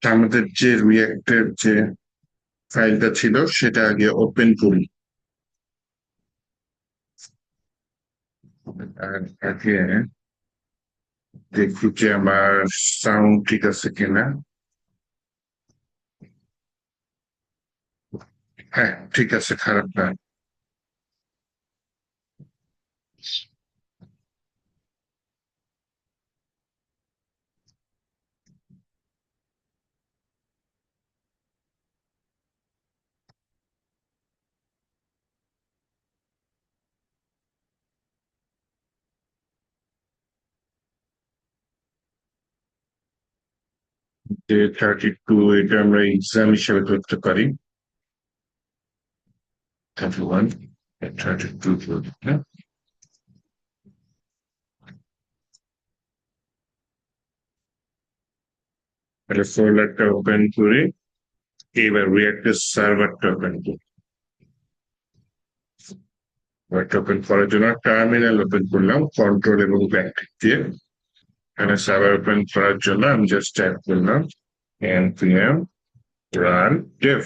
আমাদের যে রিয়াক্টের যে ফাইলটা ছিল সেটা আগে ওপেন করি। আর আগে দেখি যে আমার সাউন্ড ঠিক আছে কিনা। হ্যাঁ, ঠিক আছে, খারাপ না। যে 32 এটা আমরা এক্সাম হিসেবে করতে পারি। 31, 32 ধরি, হ্যাঁ। তাহলে ফোল্ডারটা ওপেন করে এবার রিয়াক্টের সার্ভারটা ওপেন করি। সার্ভারটা ওপেন করার জন্য টার্মিনাল ওপেন করলাম কন্ট্রোল এবং ব্যাক দিয়ে। এখানে সার্ভার ওপেন করার জন্য আমি জাস্ট টাইপ করলাম npm run dev।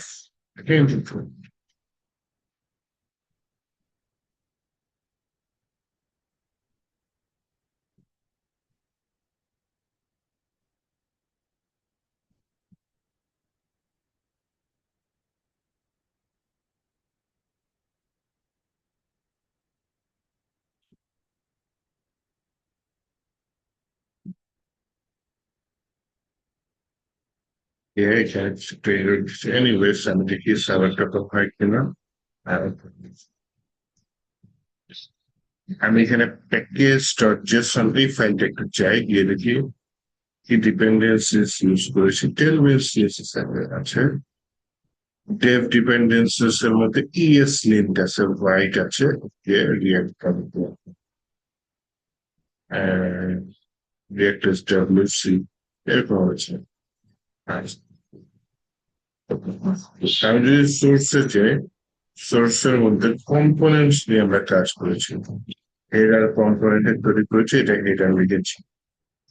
এখানে এনিওয়েজ আমি দেখি সার্ভারটা কোথায় কিনা। আর আমি এখানে প্যাকেজ ডট জেসন এই ফাইলটা একটু চাই, গিয়ে দেখি কি ডিপেন্ডেন্সিস ইউজ করেছি। টেলমেল সিএসএস আছে, ডেভ ডিপেন্ডেন্সিস এর মধ্যে ইএস লিঙ্ক আছে, হোয়াইট আছে, রিয়াক্ট রিয়াক্ট এস ডাব্লিউসি এরকম আছে। আর আমি যদি সোর্সে যাই, সোর্সের মধ্যে কম্পোনেন্টস নিয়ে আমরা কাজ করেছি। এরার কম্পোনেন্ট তৈরি করেছি, এটা এটা লিখেছি।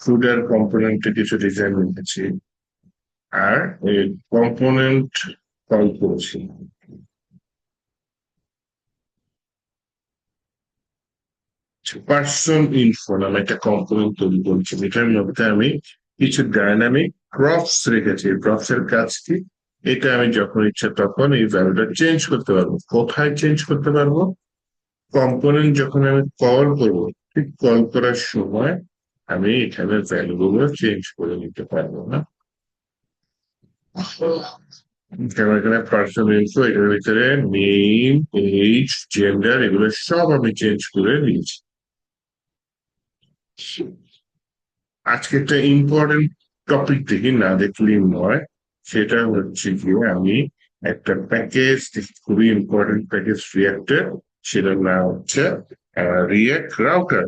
ফুডার কম্পোনেন্টে কিছু ডিজাইন লিখেছি। আর এই কম্পোনেন্ট কল করেছি। পার্সন ইনফো নামে একটা কম্পোনেন্ট তৈরি করেছি, যেটার মধ্যে আমি কিছু ডায়নামিক প্রপস রেখেছি। প্রপস এর কাজ কি? এটা আমি যখন ইচ্ছা তখন এই ভ্যালুটা চেঞ্জ করতে পারবো। কোথায় চেঞ্জ করতে পারবো? কম্পোনেন্ট যখন আমি কল করবো, ঠিক কল করার সময় আমি এখানে ভ্যালু গুলো চেঞ্জ করে নিতে পারবো না। যেমন এখানে পার্সন ইনফো, এটার ভিতরে নেম, এজ, জেন্ডার এগুলো সব আমি চেঞ্জ করে নিয়েছি। আজকে একটা ইম্পর্টেন্ট টপিক দেখি, না দেখলেই নয়। সেটা হচ্ছে গিয়ে আমি একটা প্যাকেজ, খুবই ইম্পর্টেন্ট প্যাকেজ রিয়াক্টের, সেটার নাম হচ্ছে রিয়াক্ট রাউটার।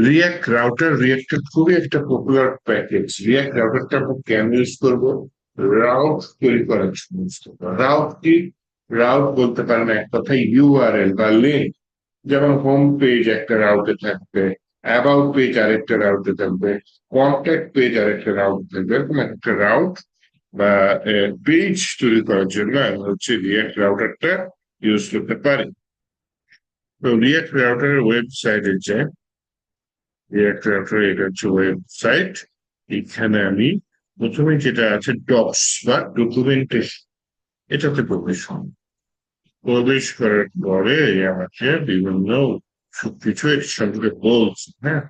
রিয়াক্ট রাউটার, রিয়াক্টের খুবই একটা পপুলার প্যাকেজ। রিয়াক্ট রাউটারটা আমরা কেন ইউজ করবো? রাউট তৈরি করার জন্য ইউজ করবো। রাউট কি? রাউট বলতে পারেন এক কথায় ইউআরএল বা লিঙ্ক। যেমন হোম পেজ একটা রাউটে থাকবে, অ্যাবাউট পেজ আরেকটা রাউটে থাকবে, কন্ট্যাক্ট পেজ আরেকটা রাউট থাকবে। এরকম একটা রাউট বা পেজ তৈরি করার জন্য আমরা হচ্ছে রিয়াক্ট রাউটারটা ইউজ করতে পারি। তো রিয়াক্ট রাউটারের ওয়েবসাইটে যে রিয়াক্ট রাউটার, এটা হচ্ছে ওয়েবসাইট। এখানে আমি প্রথমে যেটা আছে ডক্স বা ডকুমেন্টেশন, এটাতে প্রবেশ করব। প্রবেশ করার পরে আমাকে বিভিন্ন সবকিছু এর সঙ্গে বলছে, হ্যাঁ।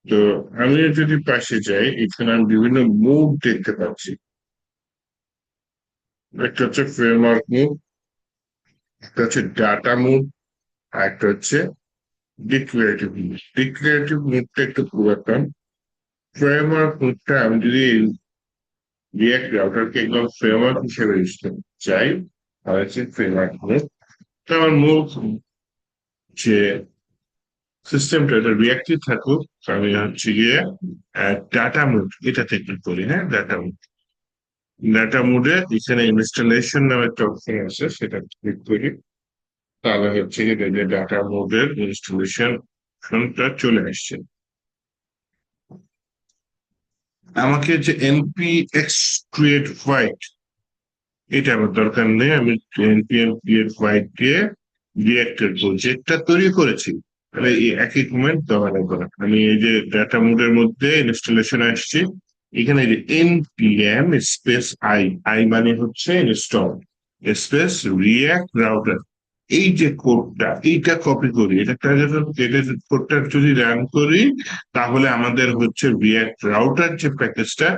তো আমি যদি পাশে যাই, এখানে আমি বিভিন্ন মুভ দেখতে পাচ্ছি। একটা হচ্ছে ফ্রেমওয়ার্ক মুভ, একটা হচ্ছে ডাটা মুভ, আর একটা হচ্ছে ডিক্লারেটিভ মুভ। ডিক্লারেটিভ মুভটা একটু পুরাতন। ফ্রেমওয়ার্ক মুভটা আমি যদি রিয়াক্ট রাউটারকে একদম ফ্রেমওয়ার্ক হিসেবে ইউজ করতে চাই, তাহলে হচ্ছে ফ্রেমওয়ার্ক মুভ। তো আমার মুভ যে সিস্টেমটা এটা রিয়াক্টিভ থাকুক, আমি হচ্ছে গিয়ে ডাটা মোড এটা থেকে করি। হ্যাঁ, ডাটা মোডে এখানে ইনস্টলেশন নামে একটা অপশন আছে, সেটা ক্লিক করি। তাহলে হচ্ছে গিয়ে যে ডাটা মোডের ইনস্টলেশনটা চলে আসছে। আমাকে যে এনপি এক্স ক্রিয়েট হোয়াইট, এটা আমার দরকার নেই। আমি এনপিএম ক্রিয়েট হোয়াইট দিয়ে রিয়েক্টের প্রজেক্টটা তৈরি করেছি, তাহলে এই একই কমেন্ট দেওয়া লাগবে না। আমি এই যে ডাটা মোডের মধ্যে ইনস্টলেশন আসছি, এখানে যে এনপিএম স্পেস আই, আই মানে হচ্ছে ইনস্টল স্পেস রিয়াক্ট রাউটার, এই যে কোডটা এইটা কপি করি। এটা কোডটা যদি রান করি, তাহলে আমাদের হচ্ছে রিয়াক্ট রাউটার যে প্যাকেজটা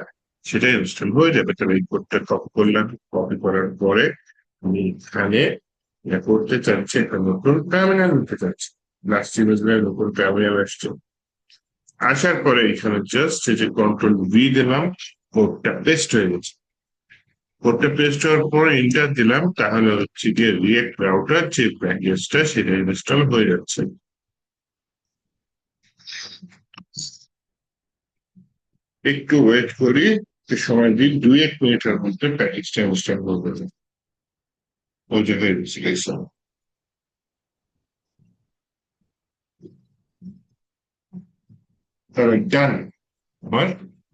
সেটা ইনস্টল হয়ে যাবে। তাহলে এই কোডটা কপি করলাম, কপি করার পরে আমি এখানে এটা করতে চাচ্ছি, একটা নতুন টার্মিনাল নিতে চাচ্ছি। লাস্ট ইমেজের নতুন টার্মিনাল আসছে, আসার পরে এখানে জাস্ট এই যে কন্ট্রোল ভি দিলাম, কোডটা পেস্ট হয়ে গেছে। কোডটা পেস্ট হওয়ার পরে এন্টার দিলাম, তাহলে হচ্ছে গিয়ে রিয়েক্ট রাউটার যে প্যাকেজটা সেটা ইনস্টল হয়ে যাচ্ছে। একটু ওয়েট করি, একটু সময় দিন, 2-1 মিনিটের মধ্যে প্যাকেজটা ইনস্টল হয়ে যাবে। ওই জায়গায় গেছিলাম, তাহলে ডান। আমার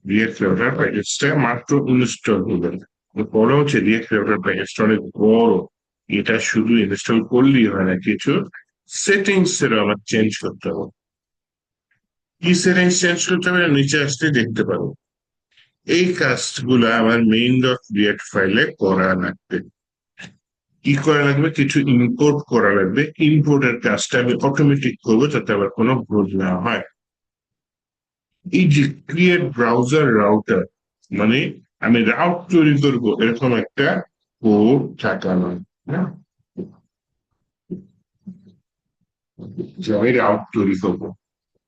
রিয়েক্ট রাউটার প্যাকেজটা মাত্র ইনস্টল হয়ে গেল। বড় হচ্ছে রিয়েক্ট রাউটার প্যাকেজটা অনেক বড়, এটা শুধু ইনস্টল করলেই হয় না, কিছু সেটিংস এর আমার চেঞ্জ করতে হবে। কি সেটিংস চেঞ্জ করতে হবে নিচে আসতে দেখতে পারো। এই কাজগুলো আমার মেইন ডট রিয়েক্ট ফাইলে করা লাগবে। কি করা লাগবে? কিছু ইম্পোর্ট করা লাগবে। ইম্পোর্টের কাজটা আমি অটোমেটিক করবো, যাতে আবার কোনো ভুল না হয়। এই যে ক্রিয়েট ব্রাউজার রাউটার, মানে আমি রাউট তৈরি করবো এরকম একটা কোড থাকা নয়। হ্যাঁ, যে আমি রাউট তৈরি করবো,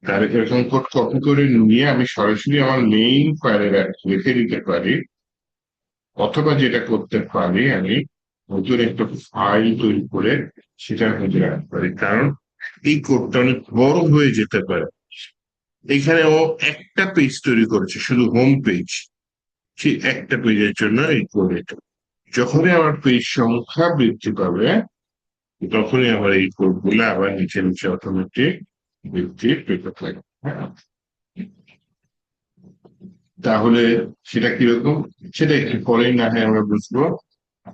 তার এরকম কোড কপি করে নিয়ে আমি সরাসরি আমার মেইন ফাইলে রেখে দিতে পারি। অথবা যেটা করতে পারি, আমি নতুন একটা ফাইল তৈরি করে সেটার মধ্যে রাখতে পারি, কারণ এই কোডটা অনেক বড় হয়ে যেতে পারে। এখানে ও একটা পেজ তৈরি করেছে, শুধু হোম পেজ, সেই একটা পেজের জন্য এই কোড এটা। যখনই আমার পেজ সংখ্যা বৃদ্ধি পাবে, তখনই আমার এই কোড গুলো আবার নিচে নিচে অটোমেটিক বৃদ্ধি পেতে থাকে। হ্যাঁ, তাহলে সেটা কিরকম, সেটা একটু পরেই না হয় আমরা বুঝবো।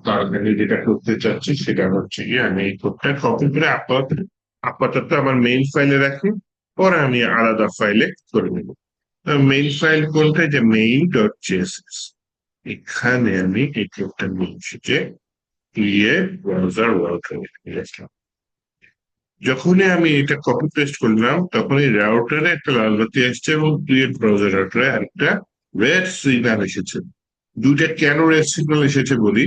তাড়াতাড়ি যেটা করতে চাচ্ছি সেটা হচ্ছে কি, আমি এই কোডটা কপি করে আপাতত আমার মেইন ফাইলে রাখি, পরে আমি আলাদা ফাইলে করে নেব। মেইন ফাইল কোনটা? যে মেইন ডট জেএসএস, এখানে আমি এই কোডটা নিয়েছি যে ক্রিয়েট ব্রাউজার ওয়ার্কার। যখনই আমি এটা কপি পেস্ট করলাম, তখনই রাউটারে একটা লাল বাতি আসছে এবং ক্রিয়েট ব্রাউজার রাউটারে আরেকটা রেড সিগন্যাল এসেছে। দুইটা কেন রেড সিগন্যাল এসেছে বলি।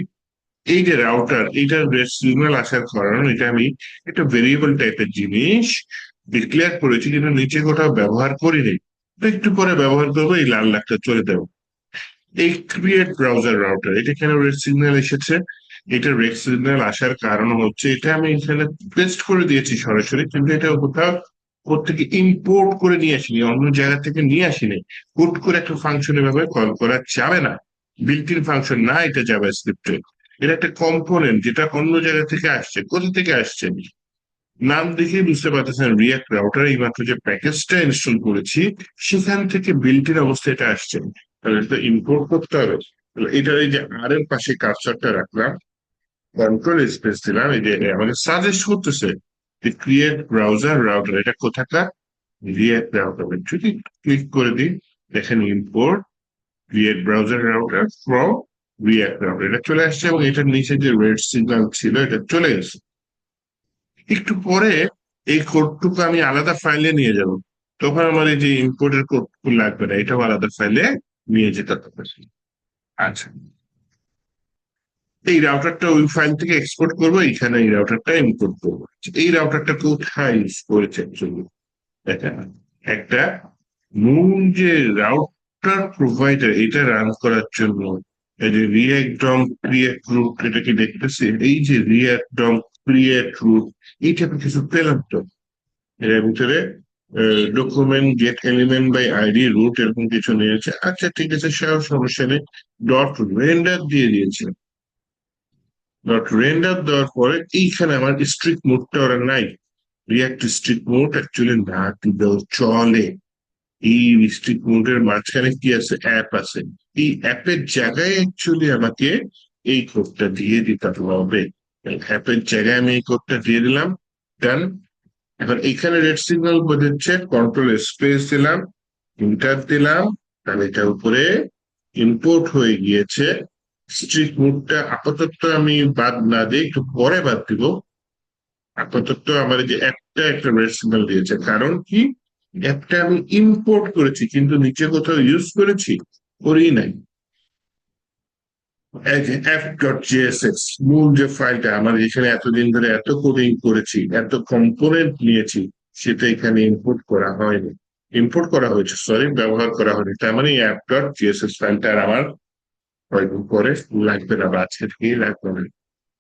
এই যে রাউটার, এইটার রেড সিগন্যাল আসার কারণ, এটা আমি একটা ভেরিয়েবল টাইপের জিনিস ডিক্লেয়ার করেছি, কিন্তু নিচে কোথাও ব্যবহার করিনি। তো একটু পরে ব্যবহার করবো, এই লাল লাইটটা চলে দেবো। এই ক্রিয়েট ব্রাউজার রাউটার, এটা কেন রেড সিগন্যাল এসেছে? এটা রেড সিগন্যাল আসার কারণ হচ্ছে, এটা আমি এখানে পেস্ট করে দিয়েছি সরাসরি, কিন্তু এটা কোথাও কোত্থেকে ইম্পোর্ট করে নিয়ে আসিনি, অন্য জায়গা থেকে নিয়ে আসিনি। হুট করে একটা ফাংশন এভাবে কল করা যাবে না, বিল্ট ইন ফাংশন না এটা জাভাস্ক্রিপ্টে। এটা একটা কম্পোনেন্ট যেটা অন্য জায়গা থেকে আসছে। কোথা থেকে আসছে? নাম দেখে বুঝতে পারতেছেন, রিয়াক্ট রাউটার এই মাত্র যে প্যাকেজটা ইনস্টল করেছি সেখান থেকে বিল্ট ইন অবস্থায় এটা আসছে, তাহলে এটা ইম্পোর্ট করতে হবে। তাহলে এটা এই যে আর এর পাশে কার্সরটা রাখলাম, কন্ট্রোল স্পেস দিলাম, এই যে আমাকে সাজেস্ট করতেছে যে ক্রিয়েট ব্রাউজার রাউটার, এটা কোথাকার? React router. যদি ক্লিক করে দিই, দেখেন import create browser router from react router, এটা চলে আসছে এবং এটার নিচে যে রেড সিগন্যাল ছিল এটা চলে গেছে। একটু পরে এই কোডটুকু আমি আলাদা ফাইলে নিয়ে যাব, তখন আমার এই যে ইম্পোর্টের কোড লাগবে না, এটাও আলাদা ফাইলে নিয়ে যেতে হবে। আচ্ছা, এই রাউটারটা ওই ফাইল থেকে এক্সপোর্ট করবো, এখানে এই রাউটারটা ইম্পোর্ট করবো। এই রাউটারটা কোথায় ইউজ করেছে অ্যাকচুয়ালি? দেখেন, একটা মূল যে রাউটার প্রোভাইডার, এটা রান করার জন্য এই যে রিয়াক্ট ডম ক্রিয়েট রুট, এটা কি দেখতেছি? এই যে রিয়াক্ট ডম ক্রিয়েট রুট, এইটা আমি কিছু পেলাম তো এর ভিতরে। Document get element by ID root এরকম কিছু নিয়েছে। আচ্ছা ঠিক আছে, সেও সমস্যা নেই। ডট রেন্ডার দিয়ে দিয়েছে। ডট রেন্ডার দেওয়ার পরে এইখানে আমার স্ট্রিক্ট মোডটা ওরা নাই। রিয়াক্ট স্ট্রিক্ট মোড অ্যাকচুয়ালি না দিলেও চলে। এই স্ট্রিক্ট মোডের মাঝখানে কি আছে, অ্যাপ আছে। এই অ্যাপের জায়গায় অ্যাকচুয়ালি আমাকে এই কোডটা দিয়ে দিতে হবে। অ্যাপের জায়গায় আমি এই কোডটা দিয়ে দিলাম। ডান। এখন এখানে রেড সিগন্যাল বোঝাচ্ছে, কন্ট্রোল স্পেস দিলাম, ইন্টার দিলাম, তাহলে এটা উপরে ইম্পোর্ট হয়ে গিয়েছে। স্ট্রিক্ট মোডটা আপাতত আমি বাদ না দিই, একটু পরে বাদ দিব। আপাতত আমার এই যে একটা রেড সিগন্যাল দিয়েছে, কারণ কি অ্যাপটা আমি ইম্পোর্ট করেছি কিন্তু নিচে কোথাও ইউজ করেছি, করি নাই। f.jss মূল যে ফাইলটা আমার এখানে এতদিন ধরে এত কোডিং করেছি, এত কম্পোনেন্ট নিয়েছি, সেটা এখানে ইম্পোর্ট করা হয়নি। ইম্পোর্ট করা হয়েছে, সরি, ব্যবহার করা হয়নি। তার মানে f.jss ফাইলটা আর আমার কয়েকদিন পরে লাগবে না, বা আজকে থেকেই লাগবে না।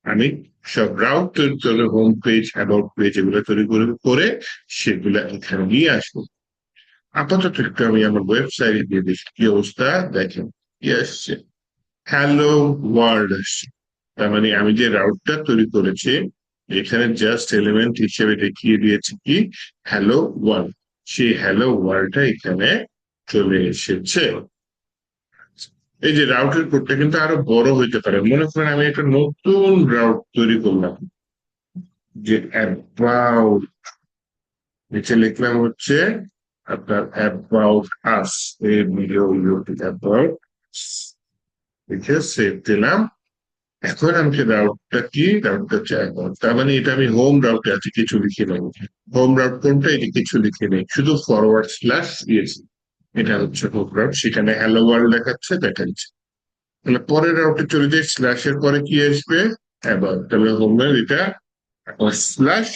আমি সব রাউট তৈরি করে, হোম পেজ, অ্যাবাউট পেজ এগুলো তৈরি করে সেগুলো এখানে নিয়ে আসবো। আপাতত একটু আমি আমার ওয়েবসাইটে দিয়ে দেখি কি অবস্থা, দেখেন কি আসছে। হ্যালো ওয়ার্ল্ড আসছে। তার মানে আমি যে রাউটটা তৈরি করেছি এখানে জাস্ট এলিমেন্ট হিসেবে দেখিয়ে দিয়েছি কি হ্যালো ওয়ার্ল্ড। সেই হ্যালো ওয়ার্ল্ডটা এখানে চলে এসেছে। এই যে রাউটের কোডটা কিন্তু আরো বড় হইতে পারে। মনে করেন আমি একটা নতুন রাউট তৈরি করলাম, যে অ্যাবাউট, নিচে লিখলাম হচ্ছে আপনার অ্যাবাউট আস, এই ভিডিও অ্যাবাউট, লিখে সেভ দিলাম। এখন আমি যে রাউটটা কি, রাউটটা হচ্ছে অ্যাবাউট, তার মানে এটা আমি হোম রাউটে আছে কিছু লিখে নেব। হোম রাউট কোনটা, এটা কিছু লিখে নেই, শুধু ফরওয়ার্ড স্ল্যাশ দিয়েছি। এটা হচ্ছে হোম রাউট, সেখানে হ্যালো ওয়ার্ল্ড দেখাচ্ছে, দেখাচ্ছে। তাহলে পরের রাউটে চলে যাই, স্ল্যাশের পরে কি আসবে, অ্যাবাউট। তাহলে হোম রাউট এটা স্ল্যাশ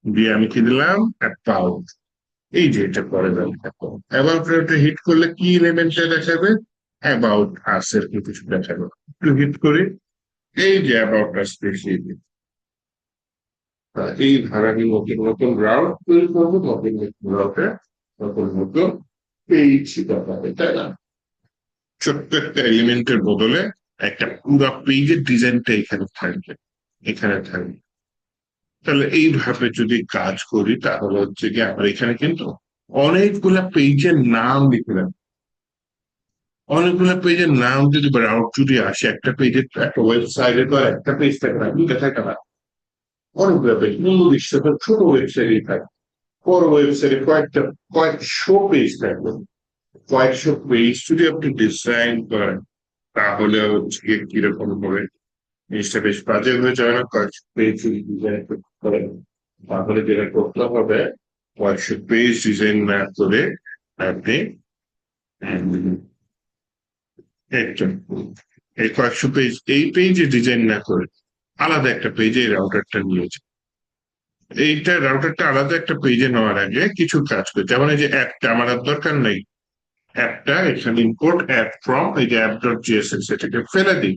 দিয়ে আমি কি দিলাম, অ্যাবাউট। এই যে এটা পরে অ্যাবাউট রাউটে হিট করলে কি এলিমেন্টটা দেখাবে, অ্যাবাউট আস এর কিছু দেখাবে। একটু হিট করি, এই যে অ্যাবাউট আস দেখিয়ে দিই। এই ধারাকে নতুন নতুন রাউট তৈরি করবো, নতুন নতুন রাউটে নতুন নতুন পেজ দেখাবে, তাই না? ছোট্ট একটা এলিমেন্টের বদলে একটা পুরো পেজের ডিজাইনটা এখানে থাকবে, এখানে থাকবে। তাহলে এইভাবে যদি কাজ করি তাহলে হচ্ছে কি আমার এখানে কিন্তু অনেকগুলা পেজের নাম লিখে রাখবো। অনেকগুলো পেজের নাম যদি রাউট যদি আসে, একটা পেজের, একটা ওয়েবসাইটে তো একটা পেজ থাকে না, দুটা থাকে না, অনেকগুলো পেজ। মূল দৃশ্য তো ছোট ওয়েবসাইটই থাকে, বড় ওয়েবসাইটে কয়েকশো পেজ থাকবে। কয়েকশো পেজ যদি আপনি ডিজাইন করেন তাহলে হচ্ছে কিরকম হবে, জিনিসটা বেশ বাজে হয়ে যাবে না? কয়েকশো পেজ যদি ডিজাইন করেন তাহলে যেটা করতে হবে, কয়েকশো পেজ ডিজাইন না করে আপনি একটা এই কয়েকশো পেজ, এই পেজে ডিজাইন না করে আলাদা একটা পেজে এই রাউটারটা নিয়েছে। এইটা রাউটারটা আলাদা একটা পেজে নেওয়ার আগে কিছু কাজ করে, যেমন এই যে অ্যাপটা আমার আর দরকার নেই, অ্যাপটা এখানে ইম্পোর্ট অ্যাপ ফ্রম এই যে app.js এটাকে ফেলে দিই,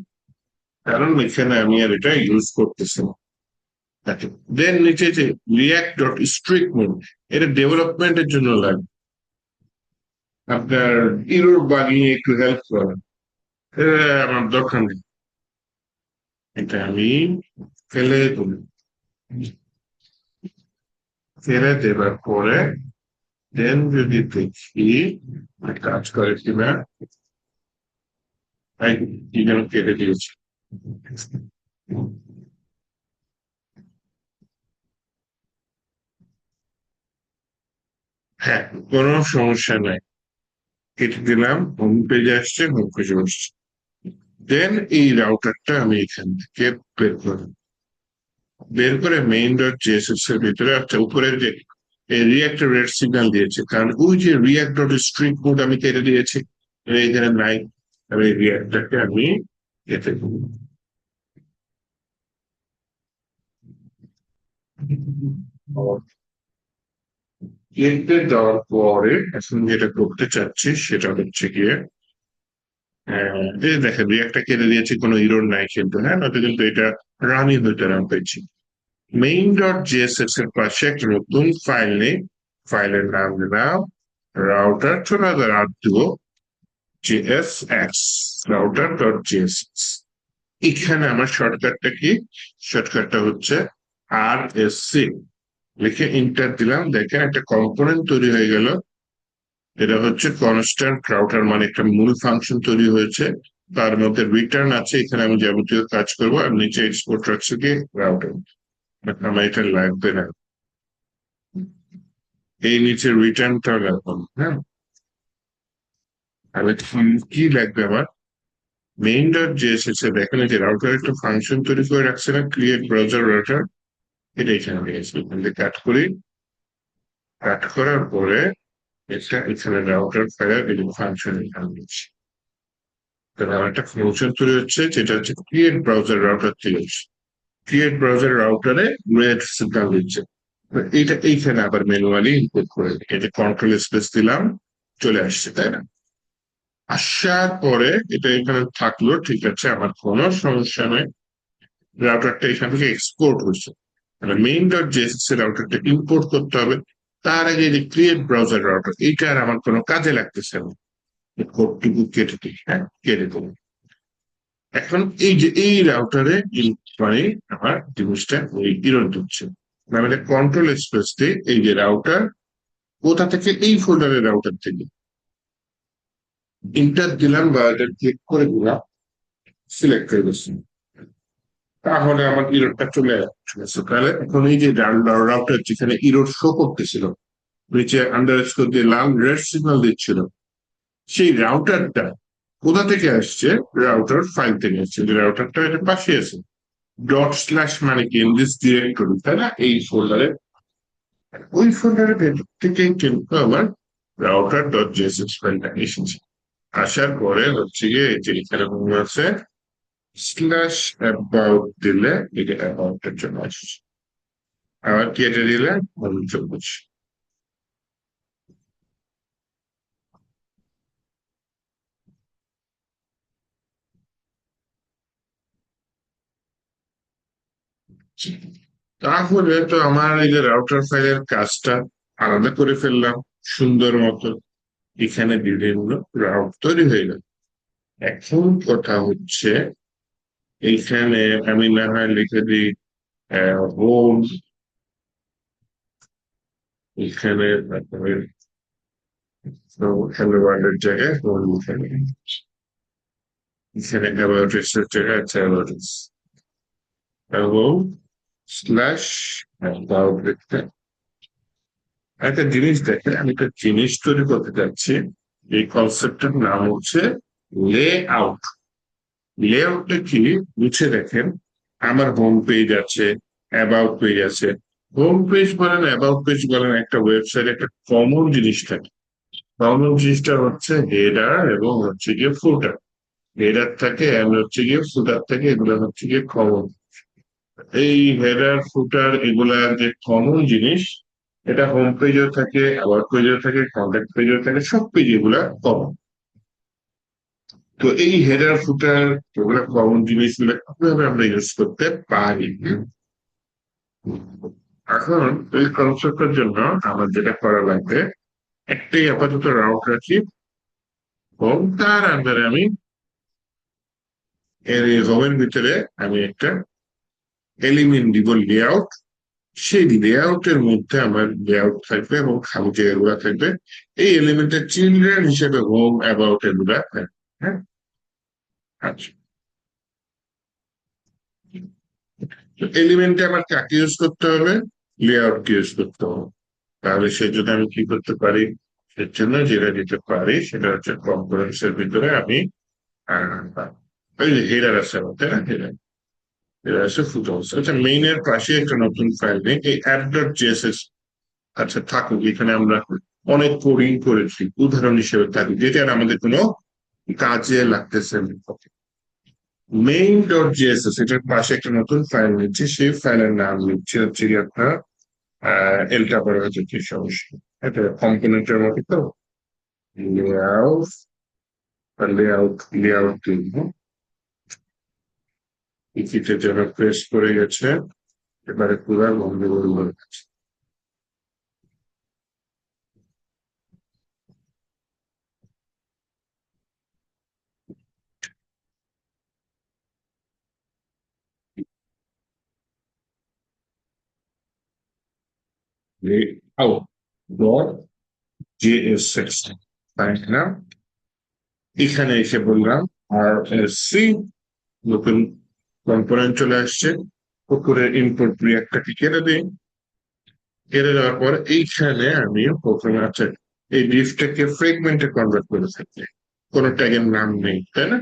কারণ এখানে আমি আর এটা ইউজ করতেছি না। দেন নিচে যে react.strict এটা ডেভেলপমেন্টের জন্য লাগে, আপনার ইরোর বাগিয়ে একটু হেল্প করেন, আমার দরকার নেই। এটা আমি ফেলে দেবো। ফেলে দেবার পরে দেন যদি দেখি কাজ করে কিনা, কি যেন কেটে দিয়েছি। হ্যাঁ, কোনো সমস্যা নাই, কেটে দিলাম, হোম পেজে আসছে, হোম পেজে আসছে। দেন এই রাউটারটা আমি এখান থেকে বের করি, বের করে মেইন ডট জেএসএস এর ভিতরে, আচ্ছা উপরের যে রিয়াক্টের রেড সিগন্যাল দিয়েছে, কারণ ওই যে রিয়াক্ট ডট স্ট্রিং কোড আমি কেটে দিয়েছি, এখানে নাই। আমি রিয়াক্টটাকে আমি কেটে দেবো। কেটে দেওয়ার পরে এখন যেটা করতে চাচ্ছি সেটা হচ্ছে গিয়ে, এই দেখেন রিয়াক্টটা কেটে দিয়েছি, কোনো ইরোর নাই কিন্তু, হ্যাঁ, নয়তো কিন্তু এটা রানই হইতে রান পেয়েছি। মেইন ডট জেএসএস এর পাশে একটা নতুন ফাইল নেই, ফাইলের নাম দিলাম রাউটার, চলে আর দিব JSX, রাউটার ডট JSX। এখানে আমার শর্টকাটটা কি? শর্টকাটটা হচ্ছে RSC। লিখে ইন্টার দিলাম, দেখেন একটা কম্পোনেন্ট তৈরি হয়ে গেল। এটা হচ্ছে কনস্ট্যান্ট রাউটার, মানে একটা মূল ফাংশন তৈরি হয়েছে। তার মধ্যে রিটার্ন আছে, এখানে আমি যাবতীয় কাজ করবো, আর নিচে এক্সপোর্ট রাখছে কি রাউটার। আমার এটা লাগবে না, এই নিচে রিটার্নটা রাখলাম। হ্যাঁ, আমি কি লাগবে আমার? মেইন ডট জেএসএস এ দেখেন যে রাউটার একটা ফাংশন তৈরি করে রাখছে না, ক্রিয়েট ব্রাউজার রাউটার। এটা এখানে নিয়েছি, এখান থেকে কাট করি। কাট করার পরে এটা এখানে রাউটার ফায়ার এই ফাংশন এখানে নিয়েছি। তাহলে আমার একটা ফাংশন তৈরি হচ্ছে, যেটা হচ্ছে ক্রিয়েট ব্রাউজার রাউটার থেকে। ক্রিয়েট ব্রাউজার রাউটারে রেড সিগন্যাল দিচ্ছে। এইটা এইখানে আবার ম্যানুয়ালি ইনপুট করে এটা কন্ট্রোল স্পেস দিলাম, চলে আসছে, তাই না? আসার পরে এটা এখানে থাকলো, ঠিক আছে, আমার কোনো সমস্যা নেই। রাউটারটা এখান থেকে এক্সপোর্ট হচ্ছে, মানে মেইন ডট জেএসএস এর রাউটারটা ইম্পোর্ট করতে হবে। তার আগে যে ক্রিয়েট ব্রাউজার রাউটার, এইটা আর আমার কোনো কাজে লাগতেছে না। কোডটুকু কেটে দিই, হ্যাঁ কেটে দেবো। এখন এই যে এই রাউটারে মানে আমার জিনিসটা ওই ইরর দিচ্ছে। আমি কন্ট্রোল স্পেস দিয়ে এই যে রাউটার, কোথা থেকে? এই ফোল্ডারের রাউটার থেকে ইন্টার দিলাম, বা এটা ক্লিক করে দিলাম, সিলেক্ট করে দিচ্ছি। তাহলে আমার ইরোডটা চলে আসছে। তাহলে এখন এই যে রাউটার যেখানে ইরোড শো করতেছিল, নিচে আন্ডারস্কোর দিয়ে লাল রেড সিগন্যাল দিচ্ছিল, সেই রাউটারটা কোথা থেকে আসছে? রাউটার ফাইল থেকে আসছে। যে রাউটারটা এটা পাশে আছে, ডট স্ল্যাশ মানে কি ইন দিস ডিরেক্টরি, তাই না? এই ফোল্ডারে, ওই ফোল্ডারের ভেতর থেকেই কিন্তু আমার রাউটার ডট জেএসএস ফাইলটা এসেছে। আসার পরে হচ্ছে গিয়ে এই যে এখানে আছে স্ল্যাশ অ্যাবাউট দিলে এটা অ্যাবাউটের জন্য আসছে, আবার কেটে দিলে চলে আসছে। তাহলে তো আমার এই যে রাউটার ফাইলের কাজটা আলাদা করে ফেললাম সুন্দর মতো, এখানে বিভিন্ন রাউট তৈরি হয়ে গেল। এখন কথা হচ্ছে এইখানে আমি না হয় লিখে দিই হোম, এখানে তারপরে হ্যালো ওয়ার্ল্ডের জায়গায় হোম লিখে দিই, এখানে অ্যাবাউট এর জায়গায় আছে অ্যাবাউট এবং স্ল্যাশ অ্যাবাউট লিখতে। একটা জিনিস দেখে, আমি একটা জিনিস তৈরি করতে যাচ্ছি, এই কনসেপ্টের নাম হচ্ছে লে আউট। লে আউটটা কি বুঝে দেখেন, আমার হোম পেজ আছে, অ্যাবাউট পেজ আছে। হোম পেজ বলেন, অ্যাবাউট পেজ বলেন, একটা ওয়েবসাইট একটা কমন জিনিস থাকে। কমন জিনিসটা হচ্ছে হেডার এবং হচ্ছে গিয়ে ফুটার। হেডার থাকে এবং হচ্ছে গিয়ে ফুটার থাকে, এগুলো হচ্ছে গিয়ে কমন। এই হেডার ফুটার এগুলার যে কমন জিনিস, এটা হোম পেজেও থাকে, অ্যাবাউট পেজেও থাকে, কন্ট্যাক্ট পেজেও থাকে, সব পেজ এগুলা কমন। তো এই হেডার ফুটার এগুলা কমন জিনিসগুলো কিভাবে আমরা ইউজ করতে পারি? এখন এই কনসেপ্টের জন্য আমার যেটা করা লাগবে, একটাই আপাতত রাউট রাখি হোম, তার আন্ডারে আমি এর হোমের ভিতরে আমি একটা এলিমেন্ট দিব লেআউট। সেই লেআউটের মধ্যে আমার লেআউট থাকবে এবং খালি জায়গাগুলো থাকবে। এই এলিমেন্টের চিলড্রেন হিসেবে হোম অ্যাবাউট এগুলা থাকবে। হ্যাঁ, আচ্ছা। এলিমেন্টে আমার কাকে ইউজ করতে হবে? লেআউট ইউজ করতে হবে। তাহলে সেই জন্য আমি কি করতে পারি? এর জন্য যেটা দিতে পারি সেটা হচ্ছে কম্পোনেন্টস এর ভিতরে আমি ওই যে হেডার আছে আমার, তাই না? হেডার, হেডার আছে, ফুটার আছে। আচ্ছা, মেইনের পাশে একটা নতুন ফাইল নেই, এই অ্যাপ ডট জিএসএস। আচ্ছা থাকুক, এখানে আমরা অনেক কোডিং করেছি, উদাহরণ হিসেবে থাকুক, যেটা আর আমাদের কোনো কাজে লাগতেছে না। মেইন ডট জিএসএস এটার পাশে একটা নতুন ফাইল নিচ্ছি, সেই ফাইলের নাম নিচ্ছে হচ্ছে কি আপনার এলটা পরে হচ্ছে কি সমস্যা, এটা কম্পোনেন্টের মতো তো লেআউট, লেআউট দিব। ইকিটের জন্য প্রেস করে গেছে, এবারে পুরো বন্ধ করে গেছে। layout dot JSX, তাই না? এখানে এসে বললাম RSC, নতুন কম্পোনেন্ট চলে আসছে। উপরে ইনপুট রিয়াক্টটাকে কেটে দিই, কেটে দেওয়ার পর এইখানে আমি প্রথমে আছে এই ডিফটাকে ফ্রেগমেন্টে কনভার্ট করে থাকি, কোনো ট্যাগের নাম নেই, তাই না?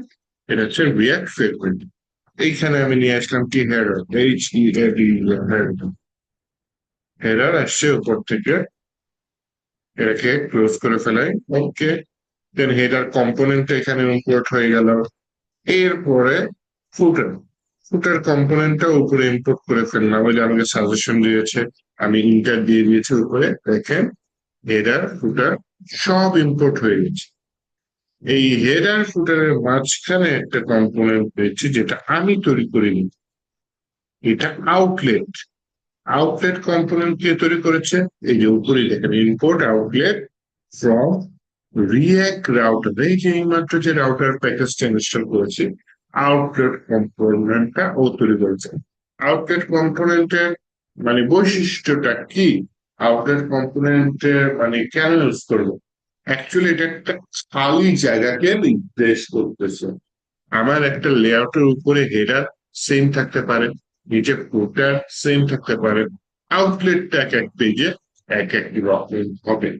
এটা হচ্ছে রিয়াক্ট ফ্রেগমেন্ট। এইখানে আমি নিয়ে আসলাম কি হেডার, HEAD, হেডার আসছে উপর থেকে, এটাকে ক্লোজ করে ফেলাই। ওকে, দেন হেডার কম্পোনেন্ট এখানে ইম্পোর্ট হয়ে গেল। এরপরে ফুটার, ফুটার কম্পোনেন্টটা উপরে ইম্পোর্ট করে ফেললাম, ওই যে আমাকে সাজেশন দিয়েছে, আমি ইন্টার দিয়ে দিয়েছি উপরে, দেখেন হেডার ফুটার সব ইম্পোর্ট হয়ে গেছে। এই হেডার ফুটারের মাঝখানে একটা কম্পোনেন্ট পেয়েছি যেটা আমি তৈরি করিনি, এটা আউটলেট। আউটলেট কম্পোনেন্ট কে তৈরি করেছে? এই যে উপরে দেখেন import outlet from react router. এই যে এইমাত্র যে রাউটার প্যাকেজটা ইনস্টল করেছি, আউটলেট কম্পোনেন্টটা ও তৈরি করেছে। আউটলেট কম্পোনেন্টের মানে বৈশিষ্ট্যটা কি? আউটলেট কম্পোনেন্টের মানে কেন ইউজ করবো? অ্যাকচুয়ালি এটা একটা খালি জায়গাকে নির্দেশ করতেছে। আমার একটা লেআউটের উপরে হেডার সেম থাকতে পারে, নিচে ফুটার সেম থাকতে পারে, আউটলেটটা এক এক পেজে এক একটি রকম হবে,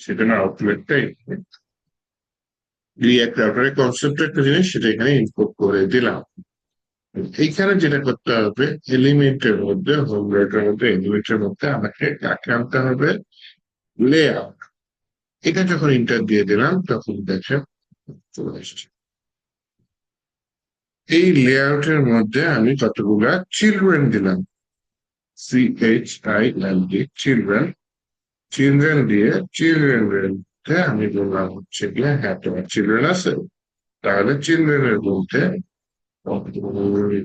সেটা না আউটলেটটাই রিয়াক্ট রাউটারের কনসেপ্ট একটা জিনিস, সেটা এখানে ইনপুট করে দিলাম। এইখানে যেটা করতে হবে, এলিমেন্টের মধ্যে হোম রাউটারের মধ্যে এলিমেন্টের মধ্যে আমাকে কাকে আনতে হবে, লেআউট। এটা যখন ইন্টার দিয়ে দিলাম তখন দেখেন চলে আসছে। এই লেআউটের মধ্যে আমি কতগুলা চিলড্রেন দিলাম, CHILD, চিলড্রেন। চিলড্রেন দিয়ে চিলড্রেন আমি বললাম হচ্ছে গিয়ে, হ্যাঁ তোমার চিলড্রেন আছে, তাহলে চিলড্রেনের মধ্যে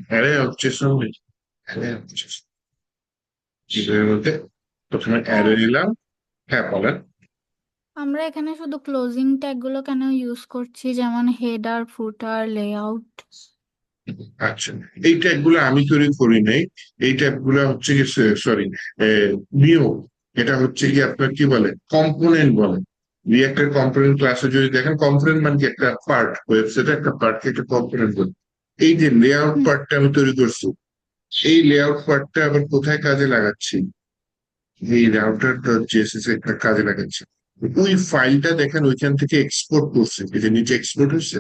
অ্যারে হচ্ছে সঙ্গে, অ্যারে হচ্ছে চিলড্রেনের মধ্যে প্রথমে স্যার, অ্যারে নিলাম। হ্যাঁ বলেন। আমরা এখানে শুধু ক্লোজিং ট্যাগ গুলো কেন ইউজ করছি, যেমন হেডার, ফুটার, লেআউট? আচ্ছা, এই ট্যাগ গুলো আমি তৈরি করি নাই। এই ট্যাগ গুলো হচ্ছে কি, সরি, নিয়ম। এটা হচ্ছে কি আপনার কি বলে, কম্পোনেন্ট বলে। রিয়েক্টের কম্পোনেন্ট ক্লাসে যদি দেখেন, কম্পোনেন্ট মানে কি একটা পার্ট, ওয়েবসাইটে একটা পার্টকে একটা কম্পোনেন্ট বলে। এই যে লেআউট হুম। পার্টটা আমি তৈরি করছি, এই লেআউট পার্টটা আবার কোথায় কাজে লাগাচ্ছি? এই রাউটার ডট জেএসএস একটা কাজে লাগাচ্ছি। ওই ফাইলটা দেখেন ওইখান থেকে এক্সপোর্ট করছে, এই যে নিচে এক্সপোর্ট হয়েছে,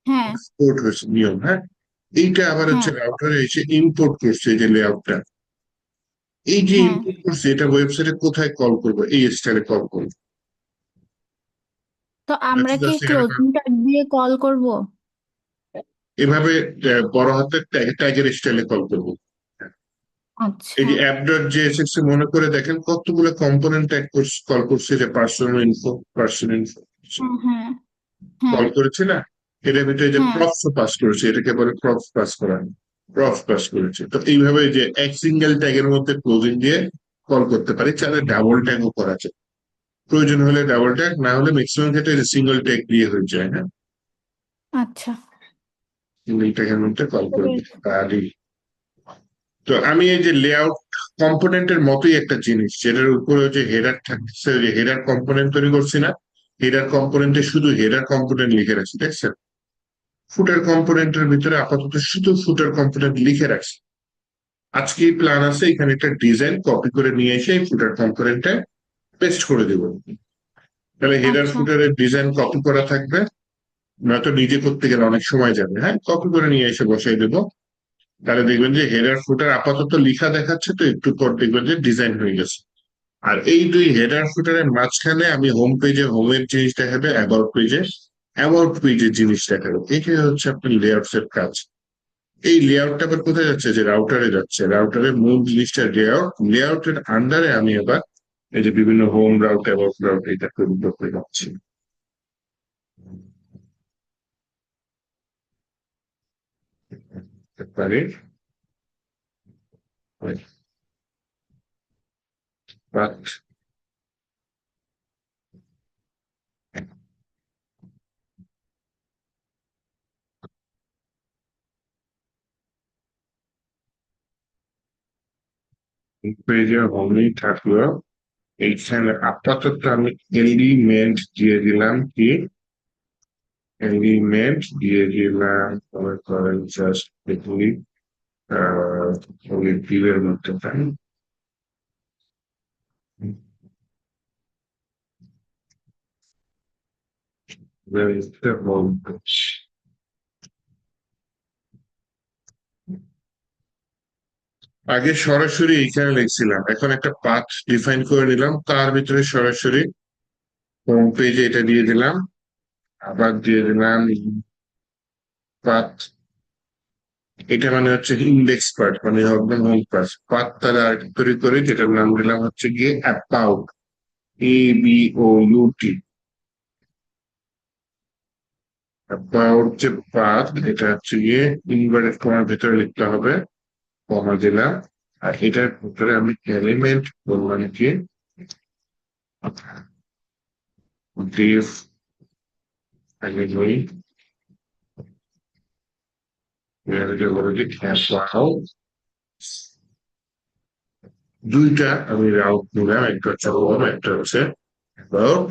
হ্যাঁ, এক্সপোর্ট হয়েছে নিয়ম, হ্যাঁ। এইটা আবার হচ্ছে হ্যাঁ, রাউটারে এসে ইম্পোর্ট করছে, এই যে লেআউটটা। এই যে হ্যাঁ। ইম্পোর্ট করছে, এটা ওয়েবসাইটে কোথায় কল করবো? এই স্টাইলে কল করবো। তো আমরা কি ক্লোজিং ট্যাগ দিয়ে কল করব? এভাবে বড় হাতের ট্যাগের স্টাইলে কল করবো। এই আচ্ছা। যে অ্যাপ ডট জেএসএক্স মনে করে দেখেন কতগুলো কম্পোনেন্ট ট্যাগ কল করছে, যে পার্সোনাল ইনফো, পার্সোনাল ইনফো হ্যাঁ, হ্যাঁ, হ্যাঁ, কল করেছে না? এটার ভিতরে যে হ্যাঁ। প্রফস পাস করেছে, এটাকে বলে প্রফস পাস করা, প্রফ পাস করেছে। তো এইভাবে যে এক সিঙ্গেল ট্যাগের মধ্যে ক্লোজিং দিয়ে কল করতে পারি, চাইলে ডাবল ট্যাগও করা যায়। প্রয়োজন হলে ডাবল ট্যাগ, না হলে ম্যাক্সিমাম ক্ষেত্রে সিঙ্গেল ট্যাগ দিয়ে হয়ে যায়, হ্যাঁ। আচ্ছা। সিঙ্গেল ট্যাগের মধ্যে কল বুঝতে করবে পেরেছি। তাহলেই। তো আমি এই যে লেআউট কম্পোনেন্টের মতোই একটা জিনিস, যেটার উপরে যে হেডার থাকছে, যে হেডার কম্পোনেন্ট তৈরি করছি না, হেডার কম্পোনেন্টে শুধু হেডার কম্পোনেন্ট লিখে রাখছি, দেখছেন? ফুটার কম্পোনেন্টের ভিতরে আপাতত শুধু ফুটার কম্পোনেন্ট লিখে রাখছি। আজকে প্ল্যান আছে এখানে একটা ডিজাইন কপি করে নিয়ে এসে এই ফুটার কম্পোনেন্টে পেস্ট করে দেবো। তাহলে হেডার আচ্ছা। ফুটারের ডিজাইন কপি করা থাকবে, নয়তো নিজে করতে গেলে অনেক সময় যাবে, হ্যাঁ। কপি করে নিয়ে এসে বসাই দেবো। তাহলে দেখবেন যে হেডার ফুটার আপাতত লিখা দেখাচ্ছে, তো একটু পর দেখবেন যে ডিজাইন হয়ে গেছে। আর এই দুই হেডার ফুটারের মাঝখানে আমি হোম পেজে হোমের জিনিস দেখাবে, অ্যাবাউট পেজের জিনিস দেখাবে। এটাই হচ্ছে আপনার লেআউটস এর কাজ। এই লেআউটটা আবার কোথায় যাচ্ছে? যে রাউটারে যাচ্ছে, রাউটারের মূল জিনিসটা লেআউট, লেআউটের আন্ডারে আমি আবার এই যে বিভিন্ন হোম রাউট, অ্যাবাউট রাউট, এটা তৈরি করতে যাচ্ছি। পারে বাট পেজে হোমই থাকলো। এইখানে আপাতত আমি এলিমেন্ট দিয়ে দিলাম কি, এলিমেন্ট দিয়ে দিলাম মনে করেন জাস্ট এগুলি ওই ভিউয়ের মধ্যে তাই where is the home page? আগে সরাসরি এখানে লিখছিলাম, এখন একটা পাথ ডিফাইন করে নিলাম, তার ভিতরে সরাসরি হোম পেজে এটা দিয়ে দিলাম, আবার দিয়ে দিলাম পাথ। এটা মানে হচ্ছে ইন্ডেক্স পার্ট, মানে একদম হোম পার্ট পাথ। তাহলে আর তৈরি করে যেটার নাম দিলাম হচ্ছে গিয়ে অ্যাবাউট, ABOUT। অ্যাবাউট যে পাথ এটা হচ্ছে গিয়ে ইনভার্টেড কমার ভিতরে লিখতে হবে, কমা দিলাম। আর এটার ভিতরে আমি এলিমেন্ট বললাম কি ডিফ এলিমেন্ট বলে দিই অ্যাবাউট। দুইটা আমি রাউট নিলাম, একটা হচ্ছে হোম, একটা হচ্ছে অ্যাবাউট।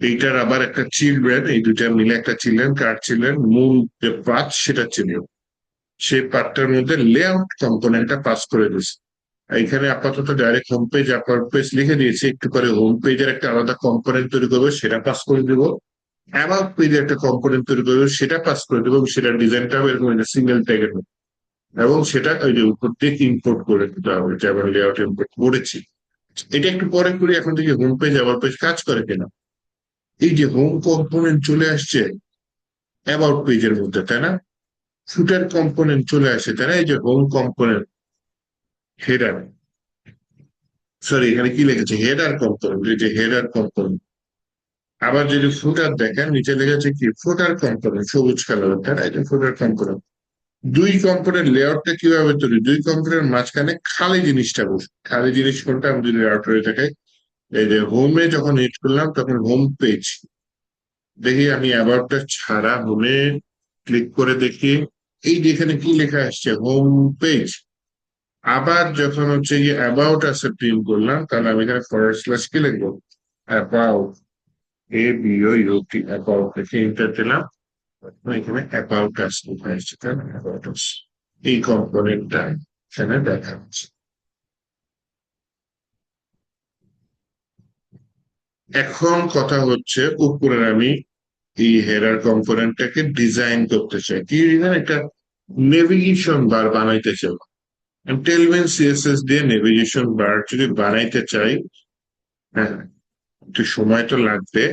এইটার আবার একটা চিলড্রেন, এই দুইটা মিলে একটা চিলড্রেন, কার চিলড্রেন, মূল যে পাথ সেটা চিলড্রেন, সেই পার্টটার মধ্যে লেআউট কম্পোনেন্টটা পাস করে দিয়েছি। এখানে আপাতত ডাইরেক্ট হোম পেজ আপার পেজ লিখে দিয়েছি, একটু পরে হোম পেজের একটা আলাদা কম্পোনেন্ট তৈরি করবো, সেটা পাস করে দেবো। অ্যাবাউট পেজের একটা কম্পোনেন্ট তৈরি করবো, সেটা পাস করে দেবো, এবং সেটা ডিজাইনটা এরকম সিঙ্গেল ট্যাগের হবে, এবং সেটা ওই যে উপর থেকে ইম্পোর্ট করে দিতে হবে, যে আমরা লেআউট ইম্পোর্ট করেছি। এটা একটু পরে করি, এখন থেকে হোম পেজ আবার পেজ কাজ করে কিনা। এই যে হোম কম্পোনেন্ট চলে আসছে অ্যাবাউট পেজের মধ্যে, তাই না? ফুটার কম্পোনেন্ট চলে আসে, তাই না? এই যে হোম কম্পোনেন্ট, হেডার, সরি এখানে কি লিখেছে, হেডার কম্পোনেন্ট, এই যে হেডার কম্পোনেন্ট। আবার যদি ফুটার দেখেন, নিচে লিখেছে কি ফুটার কম্পোনেন্ট, সবুজ কালার, তাই না? এই যে ফুটার কম্পোনেন্ট। দুই কম্পোনেন্ট লেআউটটা কিভাবে তৈরি, দুই কম্পোনেন্ট মাঝখানে খালি জিনিসটা বসে, খালি জিনিস কোনটা আমি যদি লেআউট হয়ে থাকে, এই যে হোমে যখন হিট করলাম তখন হোম পেজ, দেখি আমি অ্যাবাউটটা ছাড়া হোমে ক্লিক করে দেখি, এই যে এখানে কি লেখা আসছে, হোম পেজ। আবার যখন হচ্ছে গিয়ে অ্যাবাউট আছে প্রিন্ট করলাম, তাহলে আমি এখানে ফরওয়ার্ড স্ল্যাশ কি লিখবো, অ্যাবাউট, ABOUT, অ্যাবাউট লিখে এন্টার দিলাম। এখানে অ্যাবাউট আস লেখা আসছে, তাই না? অ্যাবাউট আস, এই কম্পোনেন্টটা এখানে দেখা যাচ্ছে। এখন কথা হচ্ছে উপরে আমি এই হেডার কম্পোনেন্টটাকে ডিজাইন করতে চাই, কি ডিজাইন, একটা নেভিগেশন বার বানাইতে চাই। টেলভিন সিএসএস দিয়ে নেভিগেশন বার যদি বানাইতে চাই, হ্যাঁ একটু সময় তো লাগবে।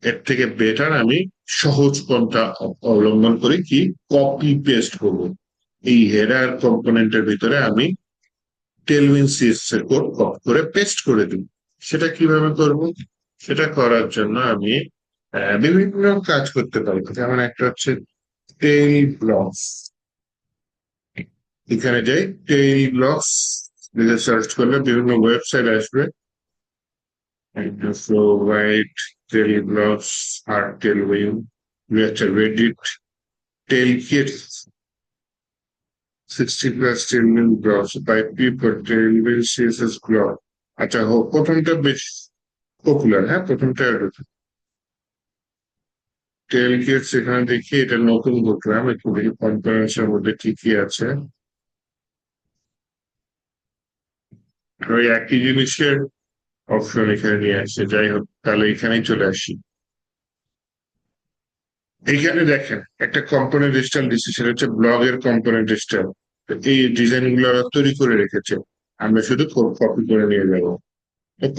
এর থেকে বেটার আমি সহজ পন্থা অবলম্বন করি, কি কপি পেস্ট করব। এই হেডার কম্পোনেন্টের ভিতরে আমি টেলভিন সিএসএস এর কোড কপি করে পেস্ট করে দিই। সেটা কিভাবে করব? সেটা করার জন্য আমি বিভিন্ন কাজ করতে পারি, যেমন একটা হচ্ছে টেইল ব্লকস। এখানে যাই, টেইল ব্লকস সার্চ করলে বিভিন্ন ওয়েবসাইট আসবে, provide টেইল ব্লকস, আর Tailwind, Reddit, tail kits, 60+ Tailwind blocks by people, Tailwind CSS block. আচ্ছা হোক, প্রথমটা বেশ পপুলার, হ্যাঁ প্রথমটা টেল কিটস। এখানে দেখি এটা নতুন বুকলাম, একটু দেখি কনফারেন্সের মধ্যে কি কি আছে। ওই একই জিনিসের অপশন এখানে নিয়ে আসছে, যাই হোক তাহলে এখানেই চলে আসি। এইখানে দেখেন একটা কম্পোনেন্ট স্টাইল দিচ্ছে, সেটা হচ্ছে ব্লগের কম্পোনেন্ট স্টাইল। এই ডিজাইন গুলো ওরা তৈরি করে রেখেছে, আমরা শুধু কপি করে নিয়ে যাবো।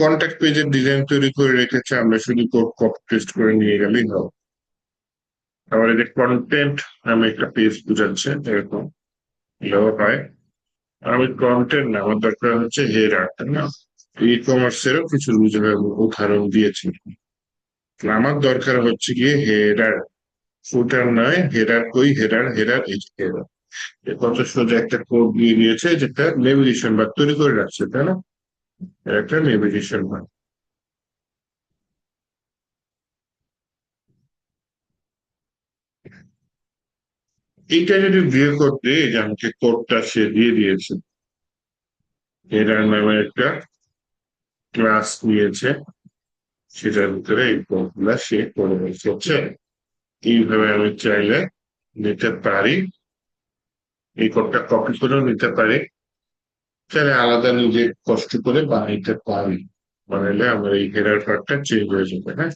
কন্ট্যাক্ট পেজের ডিজাইন তৈরি করে রেখেছে, আমরা শুধু কপি পেস্ট করে নিয়ে গেলেই হবে। আবার এই যে কন্টেন্ট নামে একটা পেজ বুঝাচ্ছে এরকম, এটাও হয়। আমি কন্টেন্ট না, আমার দরকার হচ্ছে হেডার, তাই না? ই কমার্সেরও কিছু উদাহরণ দিয়েছি। আমার দরকার হচ্ছে গিয়ে হেডার, ফুটার নয়। হেডার কই, হেডার, হেডার, এই যে হেডার। কত সোজা একটা কোড দিয়ে দিয়েছে, যেটা নেভিগেশন বার তৈরি করে রাখছে, তাই না? এর একটা নেভিগেশন বার। এইটা যদি বিয়ে করতে, এই যে আমাকে কোডটা সে দিয়ে দিয়েছে, হেডার নামে একটা ক্লাস নিয়েছে, সেটার ভিতরে এই কোডগুলা সে করে রেখেছে। এইভাবে আমি চাইলে নিতে পারি, এই কোডটা কপি করেও নিতে পারি, চাইলে আলাদা নিজে কষ্ট করে বানাইতে পারি। বানাইলে আমার এই হেডার পার্টটা চেঞ্জ হয়ে যাবে। হ্যাঁ,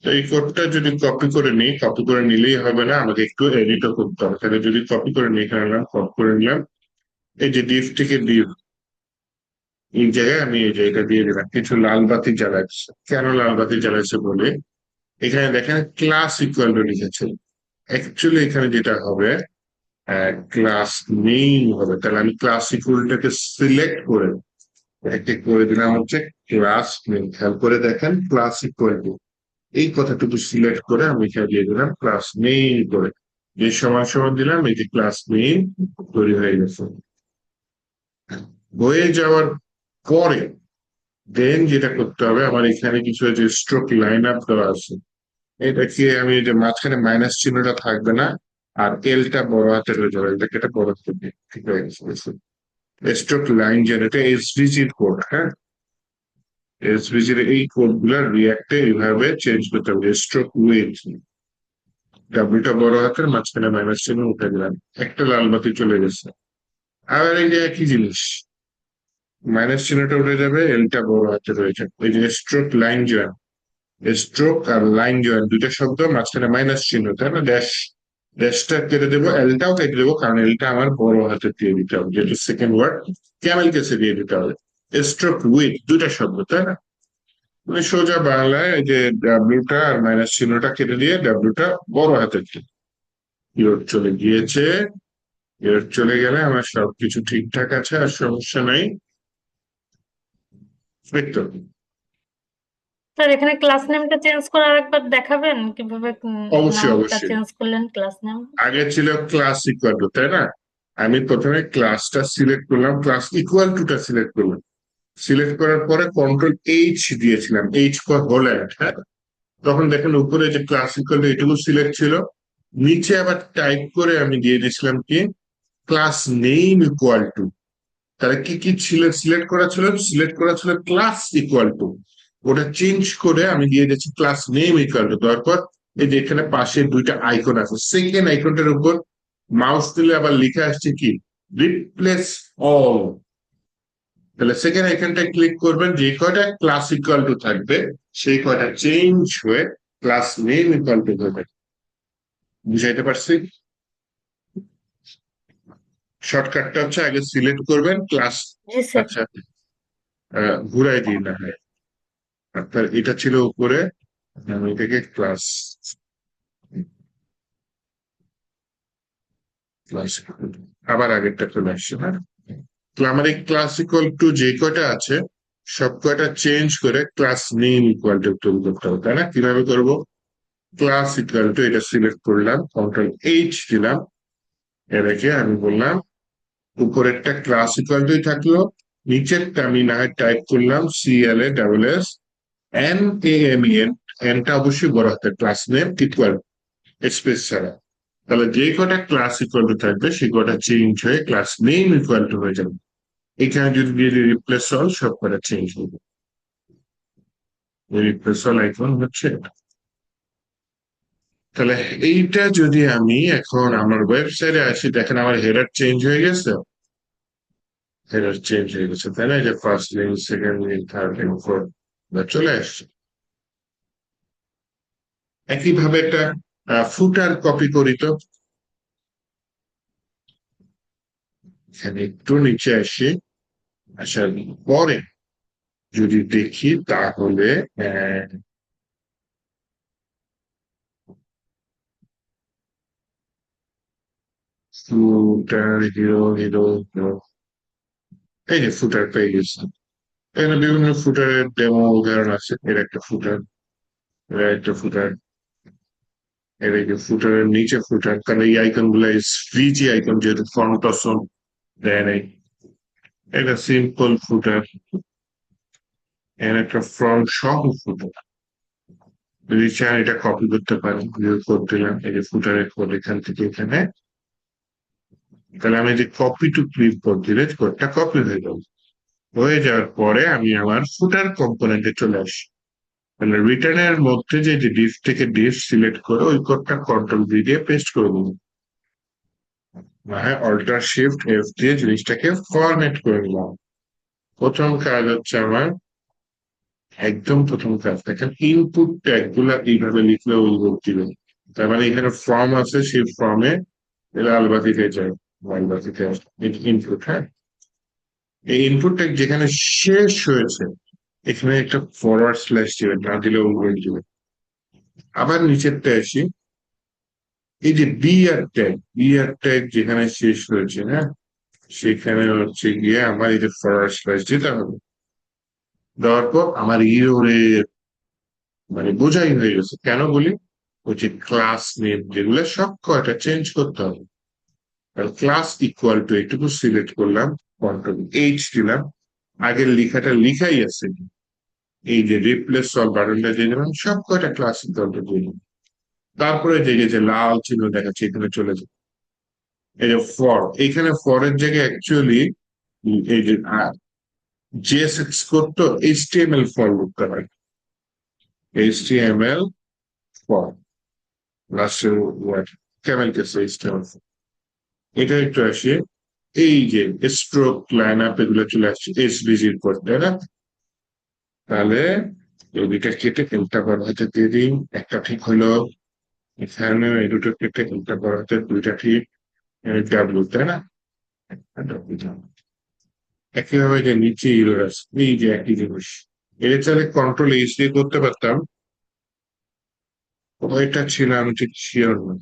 তো এই কোডটা যদি কপি করে নিই, কপি করে নিলেই হবে না, আমাকে একটু এডিটও করতে হবে। তাহলে যদি কপি করে নিই, এখানে কপি করে নিলাম, এই যে ডিভ থেকে ডিভ, এই জায়গায় আমি এই জায়গাটা দিয়ে দিলাম, কিছু লাল বাতি জ্বালাচ্ছে। কেন লাল বাতি জ্বালাচ্ছে বলে, এখানে দেখেন ক্লাস ইকুয়াল টু লিখেছে। অ্যাকচুয়ালি এখানে যেটা হবে, ক্লাস নেই হবে। তাহলে আমি ক্লাস ইকুয়ালটাকে সিলেক্ট করে একটা করে দিলাম হচ্ছে ক্লাস নেম। খেয়াল করে দেখেন, ক্লাস ইকুয়াল টু এই কথাটুকু সিলেক্ট করে আমি এখানে দিয়ে দিলাম ক্লাস নেম করে, যে সমান সমান দিলাম, এই যে ক্লাস নেম তৈরি হয়ে গেছে। হয়ে যাওয়ার পরে দেন যেটা করতে হবে, আমার এখানে কিছু যে স্ট্রোক লাইন আপ দেওয়া আছে, এটাকে আমি যে মাঝখানে মাইনাস চিহ্নটা থাকবে না, আর এলটা বড় হাতের হয়ে যাবে, এটাকে এটা বড় করবে। ঠিক হয়ে গেছে। স্ট্রোক লাইন জেনারেটর এসভিজির কোড। হ্যাঁ, এসভিজির এই কোড গুলা রিয়াক্টে এইভাবে চেঞ্জ করতে হবে। স্ট্রোক উইথ, ডাব্লিউটা বড় হাতের, মাঝখানে মাইনাস চিহ্ন উঠে দিলাম, একটা লাল বাতি চলে গেছে। আবার এই যে একই জিনিস, মাইনাস চিহ্নটা উঠে যাবে, এলটা বড় হাতের হয়ে যাবে। ওই যে স্ট্রোক লাইন জয়েন, স্ট্রোক আর লাইন জয়েন দুইটা শব্দ, মাঝখানে মাইনাস চিহ্ন, তাই না? ড্যাশটা কেটে দেবো, এলটাও কেটে দেবো, কারণ এলটা আমার বড় হাতে দিয়ে দিতে হবে, যেহেতু সেকেন্ড ওয়ার্ড ক্যামেল কেসে দিয়ে দিতে হবে। স্ট্রোক উইথ দুইটা শব্দ, তাই না? মানে সোজা বাংলায় এই যে ডাব্লিউটা আর মাইনাস চিহ্নটা কেটে দিয়ে ডাব্লিউটা বড় হাতে ইয়োর চলে গিয়েছে। ইয়োর চলে গেলে আমার সবকিছু ঠিকঠাক আছে, আর সমস্যা নাই। এই তো। স্যার এখানে ক্লাস নেমটা চেঞ্জ করে আরেকবার দেখাবেন কিভাবে অবশ্যই নামটা অবশ্যই, চেঞ্জ করলেন ক্লাস নেম? আগে ছিল ক্লাস ইকুয়াল টু, তাই না? আমি প্রথমে ক্লাসটা সিলেক্ট করলাম, ক্লাস ইকুয়াল টুটা সিলেক্ট করলাম, সিলেক্ট করার পরে কন্ট্রোল এইচ দিয়েছিলাম, এইচ ফর হোল্যান্ড। হ্যাঁ, তখন দেখেন উপরে যে ক্লাস ইকুয়াল টু এটুকু সিলেক্ট ছিল, নিচে আবার টাইপ করে আমি দিয়ে দিয়েছিলাম কি, ক্লাস নেম ইকুয়াল টু। তাহলে কি কি ছিল সিলেক্ট করা ছিল? সিলেক্ট করা ছিল ক্লাস ইকুয়াল টু, ওটা চেঞ্জ করে আমি দিয়ে দিচ্ছি ক্লাস নেম ইকুয়াল টু। তারপর এই যে এখানে পাশে দুইটা আইকন আছে, সেকেন্ড আইকনটার উপর মাউস দিলে আবার লিখে আসছে কি, রিপ্লেস অল। তাহলে সেকেন্ড আইকনটা ক্লিক করবেন, যে কয়টা ক্লাস ইকুয়াল টু থাকবে সেই কয়টা চেঞ্জ হয়ে ক্লাস নেম ইকুয়াল টু হবে। বুঝাইতে পারছি? শর্টকাটটা হচ্ছে আগে সিলেক্ট করবেন ক্লাস। জি স্যার। আচ্ছা, ঘুরাই দিই না হয়, আপনার এটা ছিল উপরে, আমি এটাকে ক্লাস ক্লাস আবার আগেরটা চলে আসছে না। তো আমার এই ক্লাস ইকুয়াল টু যে কয়টা আছে সব কয়টা চেঞ্জ করে ক্লাস নেম ইকুয়াল টু তৈরি করতে হবে, তাই না? কিভাবে করবো? ক্লাস ইকুয়াল টু এটা সিলেক্ট করলাম, কন্ট্রোল এইচ দিলাম, এটাকে আমি বললাম উপরেরটা ক্লাস ইকুয়াল টুই থাকলো, নিচেরটা আমি না হয় টাইপ করলাম C L A double S N A M N, এনটা অবশ্যই বড় হাতের, ক্লাস নেম ইকুয়াল স্পেস ছাড়া। তাহলে যে কটা ক্লাস ইকুয়াল টু থাকবে সে কটা চেঞ্জ হয়ে ক্লাস নেম ইকুয়াল টু হয়ে যাবে। এখানে যদি দিয়ে দিই রিপ্লেস অল, সব কটা চেঞ্জ হবে। রিপ্লেস অল আইকন হচ্ছে এটা। তাহলে এইটা যদি আমি এখন আমার ওয়েবসাইটে আসি, দেখেন আমার হেডার চেঞ্জ হয়ে গেছে, হেডার চেঞ্জ হয়ে গেছে, তাই না? যে first link, second link, third link, fourth চলে আসছে। একইভাবে একটা ফুটার কপি করি তো, এখানে একটু নিচে আসি, আসার পরে যদি দেখি তাহলে ফুটার হিরো হিরো হিরো, এই যে ফুটার পেয়ে গেছি। এখানে বিভিন্ন ফুটারের ডেমো উদাহরণ আছে, এর একটা ফুটার, এর একটা ফুটার, এর এই যে ফুটারের নিচে ফুটার, কারণ এই আইকন গুলা ফ্রিজি আইকন, যেহেতু ফন্ট অপশন দেয় নাই। এটা সিম্পল ফুটার, এর একটা ফ্রন্ট সহ ফুটার। যদি চান এটা কপি করতে পারেন, কোড দিলাম, এই যে ফুটারের কোড এখান থেকে এখানে, তাহলে আমি যে কপি টু ক্লিপ কোড দিলে কোডটা কপি হয়ে গেল। হয়ে যাওয়ার পরে আমি আমার ফুটার কম্পোনেন্টে চলে আসি। তাহলে রিটার্নের মধ্যে যে ডিফ থেকে ডিফ সিলেক্ট করে ওই কোডটা কন্ট্রোল ভি দিয়ে পেস্ট করে দেবো, মানে অল্টার শিফট এফ দিয়ে জিনিসটাকে ফরম্যাট করে নিলাম। প্রথম কাজ হচ্ছে আমার, একদম প্রথম কাজ দেখেন ইনপুট ট্যাগ গুলা এইভাবে লিখলে ওই দিবে। তার মানে এখানে ফর্ম আছে, সেই ফর্মে লাল বাতিতে যায়, লাল বাতিতে ইনপুট। হ্যাঁ, এই ইনপুট ট্যাগ যেখানে শেষ হয়েছে এখানে একটা ফরওয়ার্ড স্ল্যাশ দিবেন, না দিলে উল্টো দিবে। আবার নিচেরটা আসি, এই যে বি আর ট্যাগ যেখানে শেষ হয়েছে, হ্যাঁ, সেখানে হচ্ছে গিয়ে আমার এই যে ফরওয়ার্ড স্ল্যাশ দিতে হবে। দেওয়ার পর আমার ইওরে মানে বোঝাই হয়ে গেছে। কেন বলি, ওই যে ক্লাস নেম যেগুলো সব কয়টা চেঞ্জ করতে হবে। ক্লাস ইকুয়াল টু এইটুকু সিলেক্ট করলাম, কন্ট্রোল এইচ দিলাম, আগের লেখাটা লিখাই আছে, এই যে রিপ্লেস সব বাটনটা দিয়ে দিলাম, সব কয়টা ক্লাস ইকুয়াল টু দিয়ে দিলাম। তারপরে যে লাল চিহ্ন দেখাচ্ছে এখানে চলে যাবে। এই যে ফর, এইখানে ফরের জায়গায় অ্যাকচুয়ালি এই যে জেএসএক্স কোড তো এইচটিএমএল ফর লিখতে হয়, এইচটিএমএল ফর লাস্টের ওয়ার্ড ক্যামেল কেস এইচটিএমএল। এটা একটু আসি, এই যে স্ট্রোক লাইন আপ এগুলো চলে আসছে এসভিজির পর, তাই না? তাহলে এই দুইটা কেটে একটা বড় হাতে দিয়ে দিন, একটা ঠিক হলো। এখানে এই দুটো কেটে একটা বড় হাতে, দুইটা ঠিক, ডাব্লু, তাই না? একইভাবে যে নিচে ইরো আছে, এই যে একই জিনিস, এটা চাইলে কন্ট্রোল এইচ দিয়ে করতে পারতাম, ওইটা ছিল আমি ঠিক শিওর না,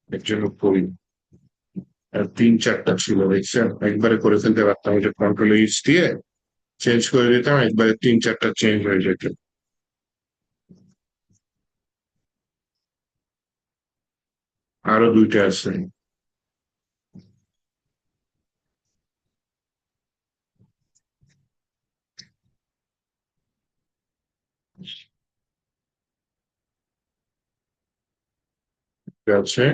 এর জন্য করি। আর 3-4টা ছিল দেখছেন, একবারে করে ফেলতে পারতাম, ওইটা কন্ট্রোল এইচ দিয়ে চেঞ্জ করে দিতাম, একবারে 3-4টা চেঞ্জ হয়ে যেত। আরো দুইটা আছে, আছে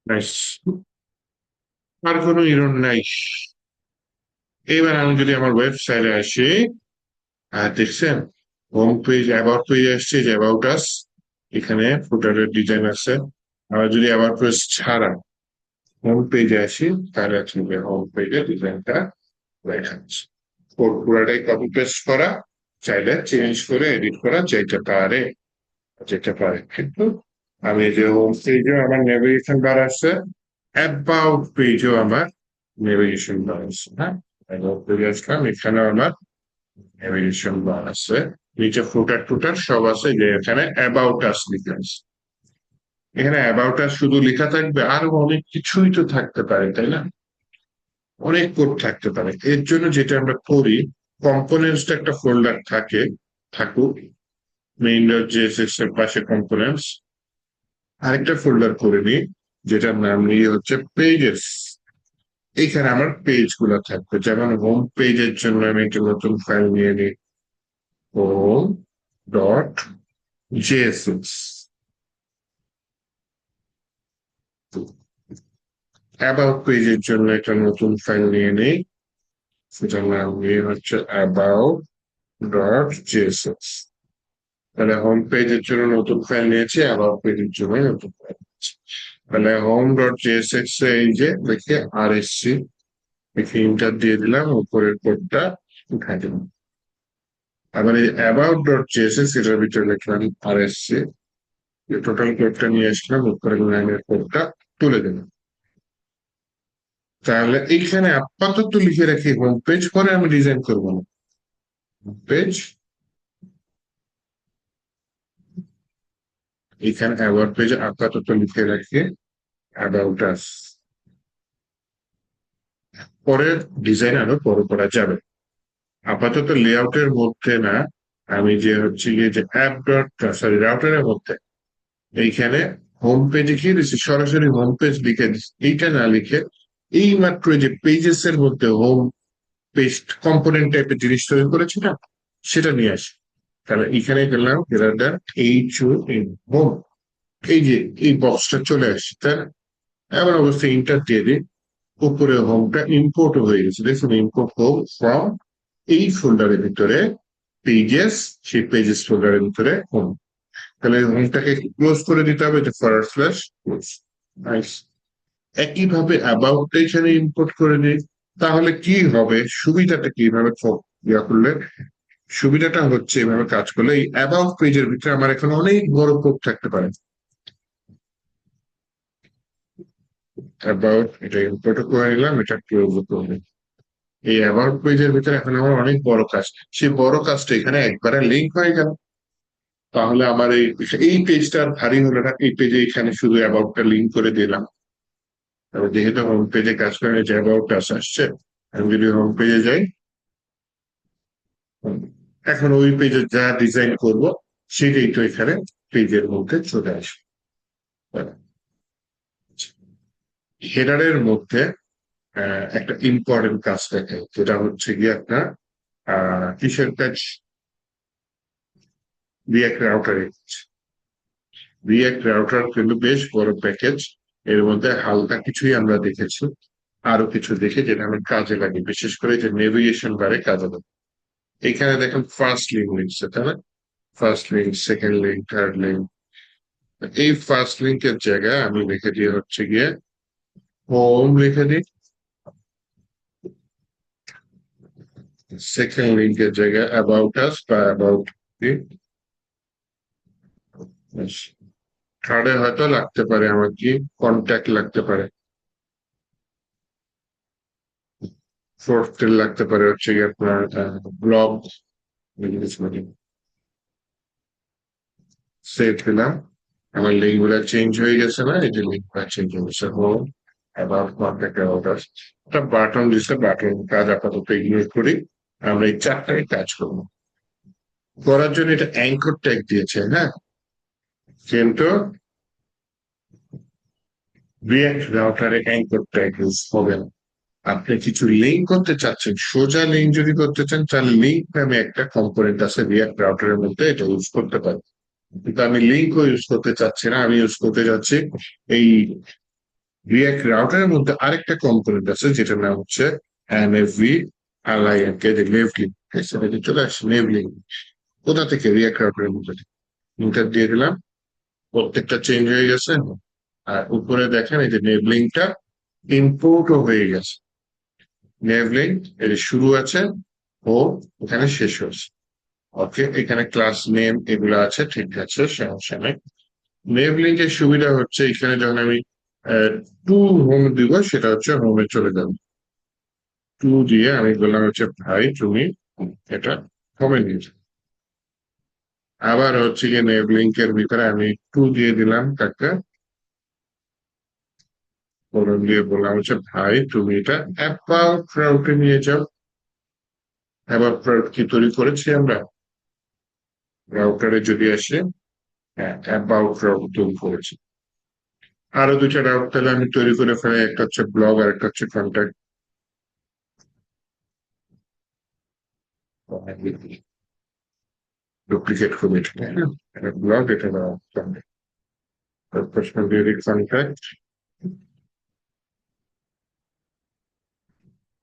নাইস, আর কোনো ইরর নাই। এবার আমি যদি আমার ওয়েবসাইটে আসি, আর দেখছেন হোম পেজ অ্যাবাউট পেজ আসছে, যে অ্যাবাউট আস, এখানে ফুটারের ডিজাইন আছে। আর যদি অ্যাবাউট পেজ ছাড়া হোম পেজে আসি, তাহলে আসলে হোম পেজের ডিজাইনটা দেখাচ্ছে। পুরাটাই কপি পেস্ট করা, চাইলে চেঞ্জ করে এডিট করা যেতে পারে কিন্তু আমি যে হোম পেজেও আমার নেভিগেশন বার আছে, অ্যাবাউট পেজেও আমার নেভিগেশন বার আছে। হ্যাঁ, অ্যাবাউট পেজে আসলাম, এখানেও আমার নেভিগেশন বার আছে, নিচে ফুটার টুটার সব আছে, যে এখানে অ্যাবাউট আস লেখা আছে। এখানে অ্যাবাউট আস শুধু লেখা থাকবে, আরো অনেক কিছুই তো থাকতে পারে, তাই না? অনেক কোড থাকতে পারে। এর জন্য যেটা আমরা করি, কম্পোনেন্টস একটা ফোল্ডার থাকুক, মেইন ডট জেএসএক্স এর পাশে কম্পোনেন্টস, আরেকটা ফোল্ডার করে নিই যেটার নাম নিয়ে হচ্ছে পেজেস। এইখানে আমার পেজ গুলো থাকবে, যেমন হোম পেজের জন্য আমি একটা নতুন ফাইল নিয়ে নিই, হোম ডট জেএসএক্স। অ্যাবাউট পেজের জন্য একটা নতুন ফাইল নিয়ে নিই, সেটার নাম নিয়ে হচ্ছে অ্যাবাউট ডট জেএসএক্স। তাহলে হোম পেজের জন্য নতুন ফাইল নিয়েছি, অ্যাবাউট পেজের জন্য নতুন ফাইল নিয়েছি। তাহলে হোম ডট জেএসএক্স এ এই যে দেখে আরএসসি, দেখে ইন্টার দিয়ে দিলাম, উপরের কোডটা উঠাই দিলাম। আবার এই অ্যাবাউট ডট জেএসএক্স এটার ভিতরে লিখলাম আরএসসি, টোটাল কোডটা নিয়ে আসলাম, উপরের লাইনের কোডটা তুলে দিলাম। তাহলে এইখানে আপাতত লিখে রাখি হোম পেজ, পরে আমি ডিজাইন করবো না। হোম পেজ, এখানে অ্যাবাউট পেজে আপাতত লিখে রাখি অ্যাবাউট আস, পরে ডিজাইন আরো পরে করা যাবে। আপাতত লেআউটের মধ্যে না, আমি যে হচ্ছে গিয়ে যে অ্যাপ ডট সরি রাউটারের মধ্যে এইখানে হোম পেজে কি দিচ্ছি, সরাসরি হোম পেজ লিখে দিচ্ছি। এইটা না লিখে এই মাত্র যে পেজেস এর মধ্যে হোম পেস্ট কম্পোনেন্ট টাইপের জিনিস তৈরি করেছি না, সেটা নিয়ে আসি। তাহলে এখানে গেলাম greater than H in home, এই যে এই বক্সটা চলে আসছে, তাই না? এমন অবস্থায় ইন্টার দিয়ে দিই, উপরে হোমটা ইম্পোর্ট হয়ে গেছে, দেখুন ইম্পোর্ট হোম ফ্রম এই ফোল্ডারের ভিতরে পেজেস, সেই পেজেস ফোল্ডারের ভিতরে হোম। তাহলে হোমটাকে ক্লোজ করে দিতে হবে, যে ফরওয়ার্ড স্ল্যাশ ক্লোজ। নাইস। একইভাবে অ্যাবাউটটা এখানে ইম্পোর্ট করে দিই। তাহলে কি হবে, সুবিধাটা কিভাবে ইয়া করলে, সুবিধাটা হচ্ছে এভাবে কাজ করলে এই অ্যাবাউট পেজের ভিতরে আমার এখানে অনেক বড় কোড থাকতে পারে। অ্যাবাউট এটা ইম্পোর্ট করে নিলাম, এটা ক্লোজ করবে। এই অ্যাবাউট পেজের ভিতরে এখন আমার অনেক বড় কাজ, সেই বড় কাজটা এখানে একবারে লিঙ্ক হয়ে গেল। তাহলে আমার এই পেজটা আর ভারী হলো না, এই পেজে এখানে শুধু অ্যাবাউটটা লিঙ্ক করে দিলাম। তবে যেহেতু হোম পেজে কাজ করে, যে অ্যাবাউট আসছে, আমি যদি হোম পেজে যাই, এখন ওই পেজে যা ডিজাইন করব সেটাই তো এখানে পেজের মধ্যে চলে আসে। হেডারের মধ্যে একটা ইম্পর্টেন্ট কাজ থাকে, যেটা হচ্ছে গিয়ে আপনার কিসের কাজ, রিঅ্যাক্ট রাউটারের কাজ। রিঅ্যাক্ট রাউটার কিন্তু বেশ বড় প্যাকেজ, এর মধ্যে হালকা কিছুই আমরা দেখেছি, আরো কিছু দেখে যেটা আমার কাজে লাগে, বিশেষ করে যে নেভিগেশন বারে কাজে লাগে। এখানে দেখেন ফার্স্ট লিঙ্ক লিখছে, তাই না? First link, second link, third link. এই ফার্স্ট লিঙ্কের জায়গায় আমি লিখে দিয়ে হচ্ছে গিয়ে হোম লিখে দিই, সেকেন্ড লিঙ্কের জায়গায় অ্যাবাউট আস বা অ্যাবাউট দিই, থার্ডে হয়তো লাগতে পারে আমার কি কন্ট্যাক্ট লাগতে পারে, ফোর্থে লাগতে পারে হচ্ছে গিয়ে আপনার ব্লগ। সেভ দিলাম, আমার লিঙ্ক গুলা চেঞ্জ হয়ে গেছে না, এই যে লিঙ্ক গুলা চেঞ্জ হয়ে গেছে, home about contact about us. একটা বাটন দিচ্ছে, বাটন কাজ আপাতত ইগনোর করি, আমরা এই চারটায় কাজ করবো। করার জন্য এটা অ্যাঙ্কর ট্যাগ দিয়েছে, হ্যাঁ, কিন্তু রিঅ্যাক্ট রাউটারে অ্যাঙ্কর ট্যাগ ইউজ হবে না। আপনি কিছু লিঙ্ক করতে চাচ্ছেন, সোজা লিঙ্ক যদি করতে চান, তাহলে লিঙ্ক নামে একটা কম্পোনেন্ট আছে রিঅ্যাক্ট রাউটারের মধ্যে, এটা ইউজ করতে পারেন। কিন্তু আমি লিঙ্কও ইউজ করতে চাচ্ছি না, আমি ইউজ করতে যাচ্ছি এই রিঅ্যাক্ট রাউটারের মধ্যে আরেকটা কম্পোনেন্ট আছে, যেটার নাম হচ্ছে এনএভি অ্যালাইন কে নেভ লিঙ্ক। চলে আসছে নেভ লিঙ্ক, কোথা থেকে, রিঅ্যাক্ট রাউটারের মধ্যে লিঙ্কটা দিয়ে দিলাম, প্রত্যেকটা চেঞ্জ হয়ে গেছে। আর উপরে দেখেন এই যে নেভ লিঙ্কটা ইম্পোর্টও হয়ে গেছে। নেভ লিঙ্ক এর শুরু আছে, ও এখানে শেষ হয়েছে। ওকে, এখানে ক্লাস নেম এগুলো আছে, ঠিক আছে, সমস্যা নেই। নেভ লিঙ্কের সুবিধা হচ্ছে এখানে যখন আমি টু হোম দিব, সেটা হচ্ছে হোমে চলে যাবে। টু দিয়ে আমি বললাম হচ্ছে ভাই তুমি এটা হোমে নিয়ে যাও। আবার হচ্ছে গিয়ে নেভ লিঙ্কের ভিতরে আমি টু দিয়ে দিলাম কাকে, দিয়ে বললাম হচ্ছে ভাই তুমি এটা অ্যাবাউট রাউটে নিয়ে যাও। অ্যাবাউট রাউট কি তৈরি করেছি আমরা, রাউটারে যদি আসে, হ্যাঁ অ্যাবাউট রাউট তৈরি করেছি। আরো দুইটা রাউট তাহলে আমি তৈরি করে ফেলে, একটা হচ্ছে ব্লগ আর একটা হচ্ছে কন্ট্যাক্ট। ডুপ্লিকেট করে এটা ব্লগ, এটা কন্ট্যাক্ট, প্রশ্ন দিয়ে দিই কন্ট্যাক্ট,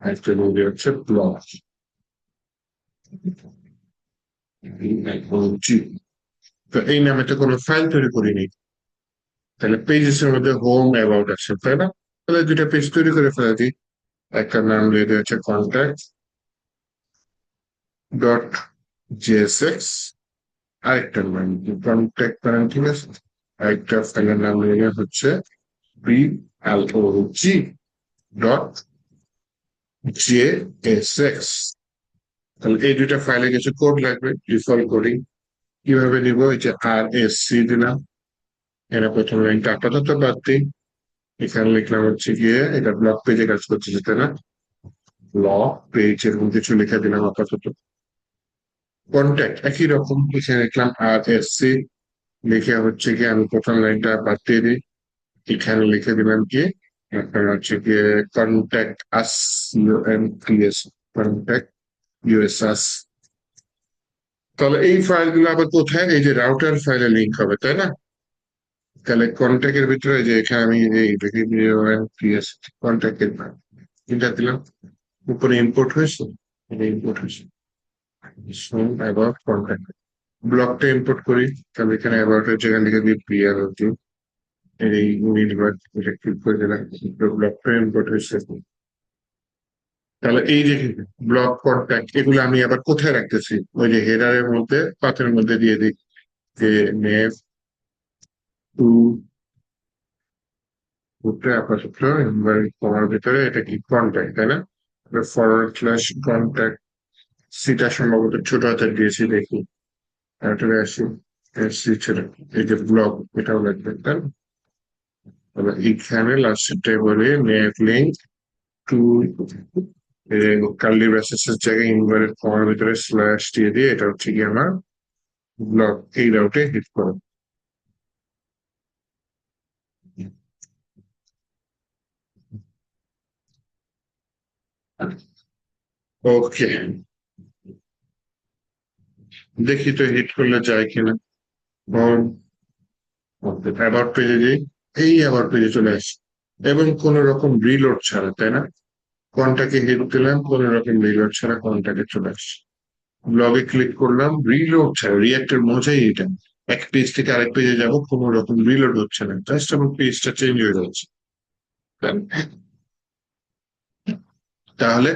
একটা দিয়ে হচ্ছে ব্লগ। তো এই নামে তো কোনো ফাইল তৈরি করিনি, তাহলে পেজেস এর মধ্যে হোম অ্যাবাউট আছে, তাই না? তাহলে দুইটা পেজ তৈরি করে ফেলা দিই, একটা নাম দিয়ে হচ্ছে কন্ট্যাক্ট ডট জেএসএক্স, আরেকটার নাম কন্ট্যাক্ট করেন, ঠিক আছে, আরেকটা ফাইলের নাম নিয়ে হচ্ছে PLOG ডট জেএসএক্স। তাহলে এই দুইটা ফাইলে কিছু কোড লাগবে, ডিফল্ট কোডিং কিভাবে দিব, এই যে RSC দিলাম, এরা প্রথম লাইনটা আপাতত বাদ দিই, এখানে লিখলাম হচ্ছে গিয়ে এটা ব্লগ পেজে কাজ করছে, যেতে না ব্লগ পেজ, এরকম কিছু লিখে দিলাম আপাতত। কন্ট্যাক্ট একই রকম, এখানে লিখলাম RSC, লিখে হচ্ছে কি আমি প্রথম লাইনটা বাদ দিয়ে দিই, এখানে লিখে দিলাম কি আপনার হচ্ছে গিয়ে কন্ট্যাক্ট আস, কন্ট্যাক্ট ইউএসএস। তাহলে এই ফাইলগুলো আবার কোথায়? এই যে রাউটার ফাইলে লিঙ্ক হবে, তাই না? তাহলে কন্ট্যাক্টের ভিতরে যে এখানে আমি এই কন্ট্যাক্টের এটা দিলাম, উপরে ইম্পোর্ট হয়েছে, এটা ইম্পোর্ট হয়েছে। অ্যাবাউট কন্ট্যাক্ট ব্লকটা ইম্পোর্ট করি, তাহলে এখানে অ্যাবাউট এর জায়গায় লিখে দিই পিআর হচ্ছে এই ইউনিভার, এটা ক্লিক করে দিলাম, ব্লকটা ইম্পোর্ট হয়েছে। তাহলে এই যে ব্লক কন্ট্যাক্ট এগুলো আমি আবার কোথায় রাখতেছি? ওই যে হেডারের মধ্যে পাথের মধ্যে দিয়ে দিই যে নেভ টু উপরে আপাতত কমার ভিতরে এটা কি কন্ট্যাক্ট, তাই না? ফরওয়ার্ড স্ল্যাশ কন্ট্যাক্ট, সিটা সম্ভবত ছোট হাতের দিয়েছি, দেখি তারপরে আসি সি ছিল, এই যে ব্লক এটাও লাগবে, তাই না? তাহলে এইখানে লাস্টের বলে নেভ লিঙ্ক টু কার্লি ব্রেসেসের জায়গায় ইনভার্টেড কমার ভিতরে স্ল্যাশ দিয়ে দিয়ে এটা হচ্ছে কি আমার ব্লক, এই রাউটে হিট করো। ওকে, দেখি তো হিট করলে যায় কিনা। অ্যাবাউট পেজে যাই, এই অ্যাবাউট পেজে চলে আসি এবং কোন রকম রিলোড ছাড়া, তাই না? কোনটাকে হিট দিলাম, কোন রকম রিলোড ছাড়া কোনটাকে চলে আসছে। ব্লগে ক্লিক করলাম, রিলোড ছাড়া, রিয়াক্টের মজাই এটা। এক পেজ থেকে আরেক পেজে যাব, কোন রকম রিলোড হচ্ছে না, জাস্ট আমার পেজটা চেঞ্জ হয়ে যাচ্ছে। তাহলে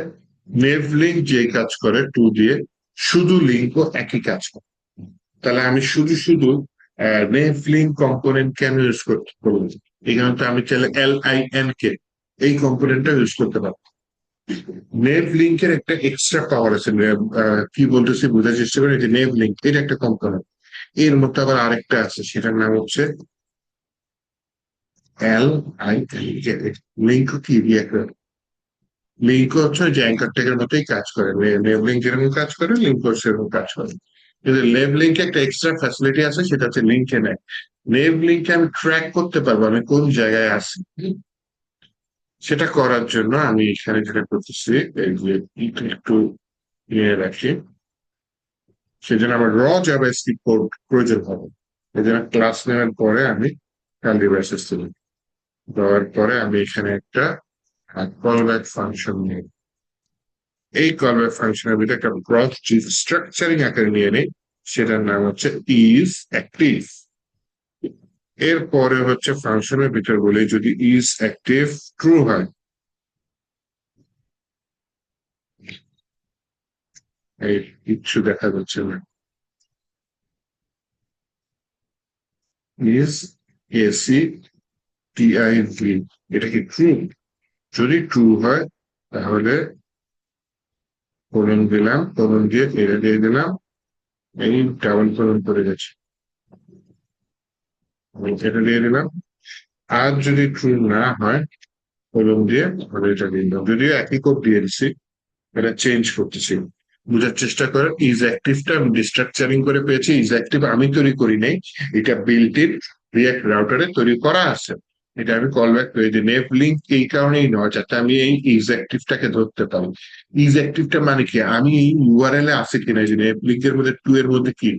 নেভ লিঙ্ক যে কাজ করে টু দিয়ে, শুধু লিঙ্কও একই কাজ করে। তাহলে আমি শুধু শুধু নেভ লিঙ্ক কম্পোনেন্ট কেন ইউজ করতে পারবো? এখানে তো আমি চাইলে LIN কে এই কম্পোনেন্টটা ইউজ করতে পারবো। নেভ লিঙ্কের একটা এক্সট্রা পাওয়ার আছে, কি বলতেছি বোঝার চেষ্টা করি, যে নেভ লিঙ্ক এর একটা কম্পোনেন্ট, এর মধ্যে আবার আরেকটা আছে, সেটার নাম হচ্ছে LIN। লিঙ্ক কি লিঙ্ক হচ্ছে যে অ্যাঙ্কার ট্যাগের মতোই কাজ করে, নেভ লিঙ্ক যেরকম কাজ করে লিঙ্ক সেরকম কাজ করে। কিন্তু নেভ লিঙ্কে একটা এক্সট্রা ফ্যাসিলিটি আছে, সেটা হচ্ছে লিঙ্কে নেয়। নেভ লিঙ্কে আমি ট্র্যাক করতে পারবো আমি কোন জায়গায় আছি। সেটা করার জন্য আমি এখানে যেটা করতেছি, এই যে একটু নিয়ে রাখি, সেজন্য আমার জাভাস্ক্রিপ্ট কোড প্রয়োজন হবে। এই জন্য ক্লাস নেওয়ার পরে আমি কার্লি ব্রেসেস দিলাম, দেওয়ার পরে আমি এখানে একটা কলব্যাক ফাংশন নিই। এই কলব্যাক ফাংশনের ভিতরে একটা ক্রস স্ট্রাকচারিং আকারে নিয়ে নিই, সেটার নাম হচ্ছে ইজ অ্যাক্টিভ। এরপরে হচ্ছে ফাংশনের ভিতর বলে যদি ইজ অ্যাক্টিভ ট্রু হয়, এই কিচ্ছু দেখা যাচ্ছে না, ইজ ACTIV, এটা কি ট্রু? যদি ট্রু হয় তাহলে কোলন দিলাম, কোলন দিয়ে এরে দিয়ে দিলাম, এই ডাবল কোলন করে গেছে, এটা দিয়ে দিলাম। আর যদি ট্রু না হয় কোলন দিয়ে তাহলে এটা দিয়ে দিলাম, যদিও একই কোড দিয়ে দিচ্ছি, এটা চেঞ্জ করতেছি। বোঝার চেষ্টা করেন, ইজ অ্যাক্টিভটা আমি ডিস্ট্রাকচারিং করে পেয়েছি। ইজ অ্যাক্টিভ আমি তৈরি করি নাই, এটা বিল্ট ইন রিয়াক্ট রাউটারে তৈরি করা আছে। এটা আমি কল ব্যাক করে দিই। নেভ লিঙ্ক এই কারণেই নয় যাতে আমি এই ইজ অ্যাক্টিভটাকে ধরতে পারি। ইজ অ্যাক্টিভটা মানে কি, আমি এই ইউআরএল এ আছে কিনা, যে নেভ লিঙ্কের মধ্যে টু এর মধ্যে কি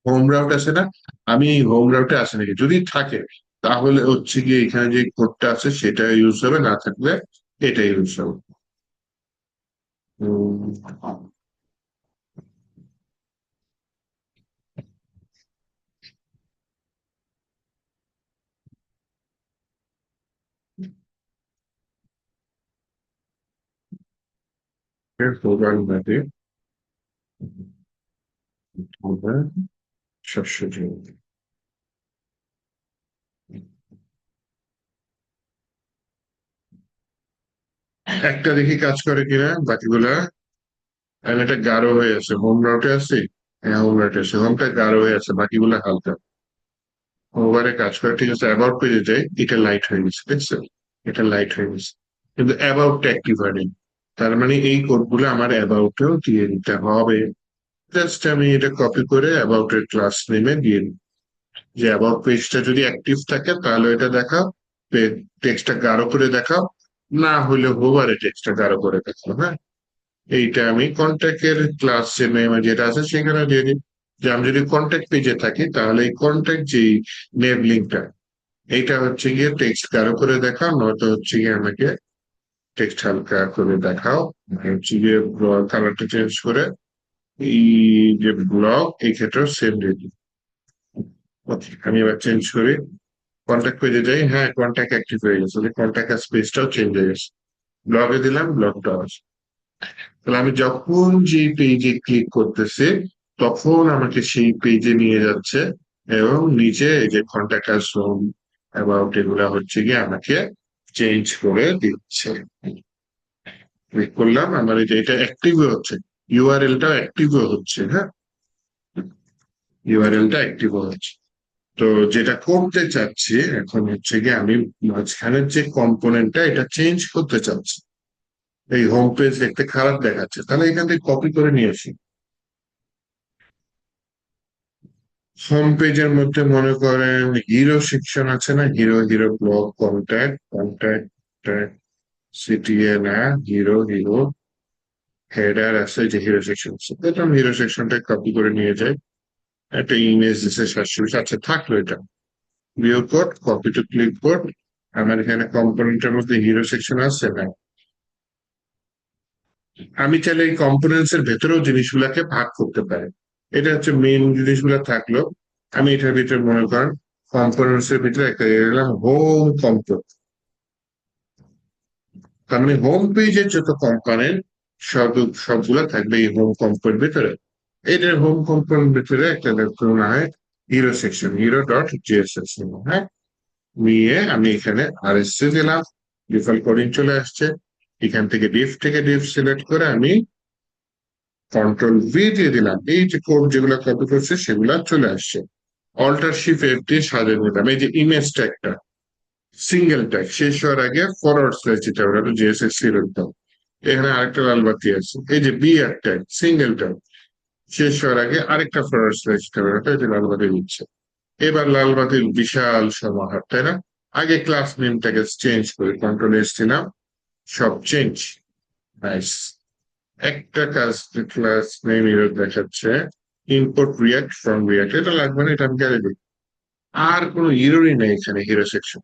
হোম রাউট আছে না, আমি এই হোম রাউটে আছে নাকি, যদি থাকে তাহলে হচ্ছে গিয়ে এখানে যে কোডটা আছে সেটা ইউজ হবে, না থাকলে এটা ইউজ হবে। প্রোগ্রাম বাদে শস্য জমি, একটা দেখি কাজ করে কিনা, বাকিগুলা এটা গাঢ় হয়ে আছে, হোম রাউটে আছে, হ্যাঁ হোম রাউটে আছে, হোমটা গাঢ় হয়ে আছে, বাকিগুলা হালকা। ওভারে কাজ করে, ঠিক আছে। অ্যাবাউট পেজে যাই, এটা লাইট হয়ে গেছে, দেখছেন, এটা লাইট হয়ে গেছে, কিন্তু অ্যাবাউটটা অ্যাক্টিভ হয়নি। তার মানে এই কোডগুলো আমার অ্যাবাউটেও দিয়ে দিতে হবে। জাস্ট আমি এটা কপি করে অ্যাবাউটের ক্লাস নেমে দিয়ে দিই, যে অ্যাবাউট পেজটা যদি অ্যাক্টিভ থাকে তাহলে এটা দেখাও, টেক্সটটা গাঢ় করে দেখাও, না হলে হোভারে টেক্সটটা গাঢ় করে দেখাও। হ্যাঁ, এইটা আমি কন্ট্যাক্টের ক্লাস নেম যেটা আছে সেখানে দিয়ে দিই যে আমি যদি কন্ট্যাক্ট পেজে থাকি তাহলে এই কন্ট্যাক্ট যে নেম লিঙ্কটা এইটা হচ্ছে গিয়ে টেক্সট কারো করে দেখাও, নয়তো হচ্ছে গিয়ে আমাকে টেক্সট হালকা করে দেখাও, হচ্ছে গিয়ে কালারটা চেঞ্জ করে এই যে ব্লগ এই ক্ষেত্রেও সেম দিয়ে দিই। ওকে, আমি এবার চেঞ্জ করি, কন্ট্যাক্ট পেজে যাই, হ্যাঁ কন্ট্যাক্ট অ্যাক্টিভ হয়ে গেছে, কন্ট্যাক্ট স্পেসটাও চেঞ্জ হয়ে গেছে, ব্লগে দিলাম ব্লগটা আছে। তাহলে আমি যখন যে পেজে ক্লিক করতেছি তখন আমাকে সেই পেজে নিয়ে যাচ্ছে এবং নিচে এই যে কন্ট্যাক্ট আস ফ্রম অ্যাবাউট এগুলা হচ্ছে গিয়ে আমাকে চেঞ্জ করে দিচ্ছে। ক্লিক করলাম, আমার এই যে এটা অ্যাক্টিভ হচ্ছে, ইউআরএলটা অ্যাক্টিভ হচ্ছে, হ্যাঁ ইউআরএলটা অ্যাক্টিভ হচ্ছে। তো যেটা করতে চাচ্ছি এখন হচ্ছে গিয়ে আমি মাঝখানের যে কম্পোনেন্টটা এটা চেঞ্জ করতে চাচ্ছি। এই হোম পেজ দেখতে খারাপ দেখাচ্ছে, তাহলে এখান থেকে কপি করে নিয়ে আসি। হোম পেজের মধ্যে মনে করেন হিরো সেকশন আছে না, hero hero blog contact contact CTA না, হিরো হিরো হেডার আছে, যে হিরো সেকশন আছে, এটা আমি হিরো সেকশনটা কপি করে নিয়ে যাই। একটা ইমেজ দিচ্ছে 720, আচ্ছা থাকলো এটা, view code copy to click code. আমার এখানে কম্পোনেন্টের মধ্যে হিরো সেকশন আছে না, আমি চাইলে এই কম্পোনেন্টস এর ভেতরেও জিনিসগুলাকে ভাগ করতে পারি। এটা হচ্ছে মেইন জিনিসগুলো থাকলো। আমি এটার ভিতরে মনে করেন কম্পোনেন্টস এর ভিতরে একটা দিলাম হোম কম্পোনেন্ট, তার মানে হোম পেজের যত কম্পোনেন্ট সবগুলা থাকবে এই হোম কম্পোনেন্ট ভিতরে। এটার হোম কম্পোনেন্ট ভিতরে একটা দেখুন হয় hero section, hero dot GSS, হ্যাঁ নিয়ে আমি এখানে আরএসসি দিলাম, ডিফল্ট কোডিং চলে আসছে। এখান থেকে ডিফ সিলেক্ট করে আমি কন্ট্রোল ভি দিয়ে দিলাম, এই যে কোড যেগুলো কপি করছে সেগুলা চলে আসছে। অল্টার শিফট এফ দিয়ে সাজিয়ে নিলাম, এই যে ইমেজ ট্যাগটা সিঙ্গেল ট্যাগ শেষ হওয়ার আগে ফরওয়ার্ড স্ল্যাশ দিতে হবে, এটা জিএসএস সিলেক্ট। এখানে আরেকটা লাল বাতি আছে, এই যে বি আর ট্যাগ সিঙ্গেল ট্যাগ শেষ হওয়ার আগে আরেকটা ফরওয়ার্ড স্ল্যাশ দিতে হবে, এটা যে লাল বাতি দিচ্ছে। এবার লাল বাতির বিশাল সমাহার, তাই না? আগে ক্লাস নেমটাকে চেঞ্জ করি, কন্ট্রোল এস দিলাম, সব চেঞ্জ, নাইস। একটা কাজ, ক্লাস নেম এরর দেখাচ্ছে, ইম্পোর্ট রিয়াক্ট ফ্রম রিয়াক্ট, এটা লাগবে না, এটা আমি গেলে দিই। আর কোনো হিরোরই নেই এখানে হিরো সেকশন।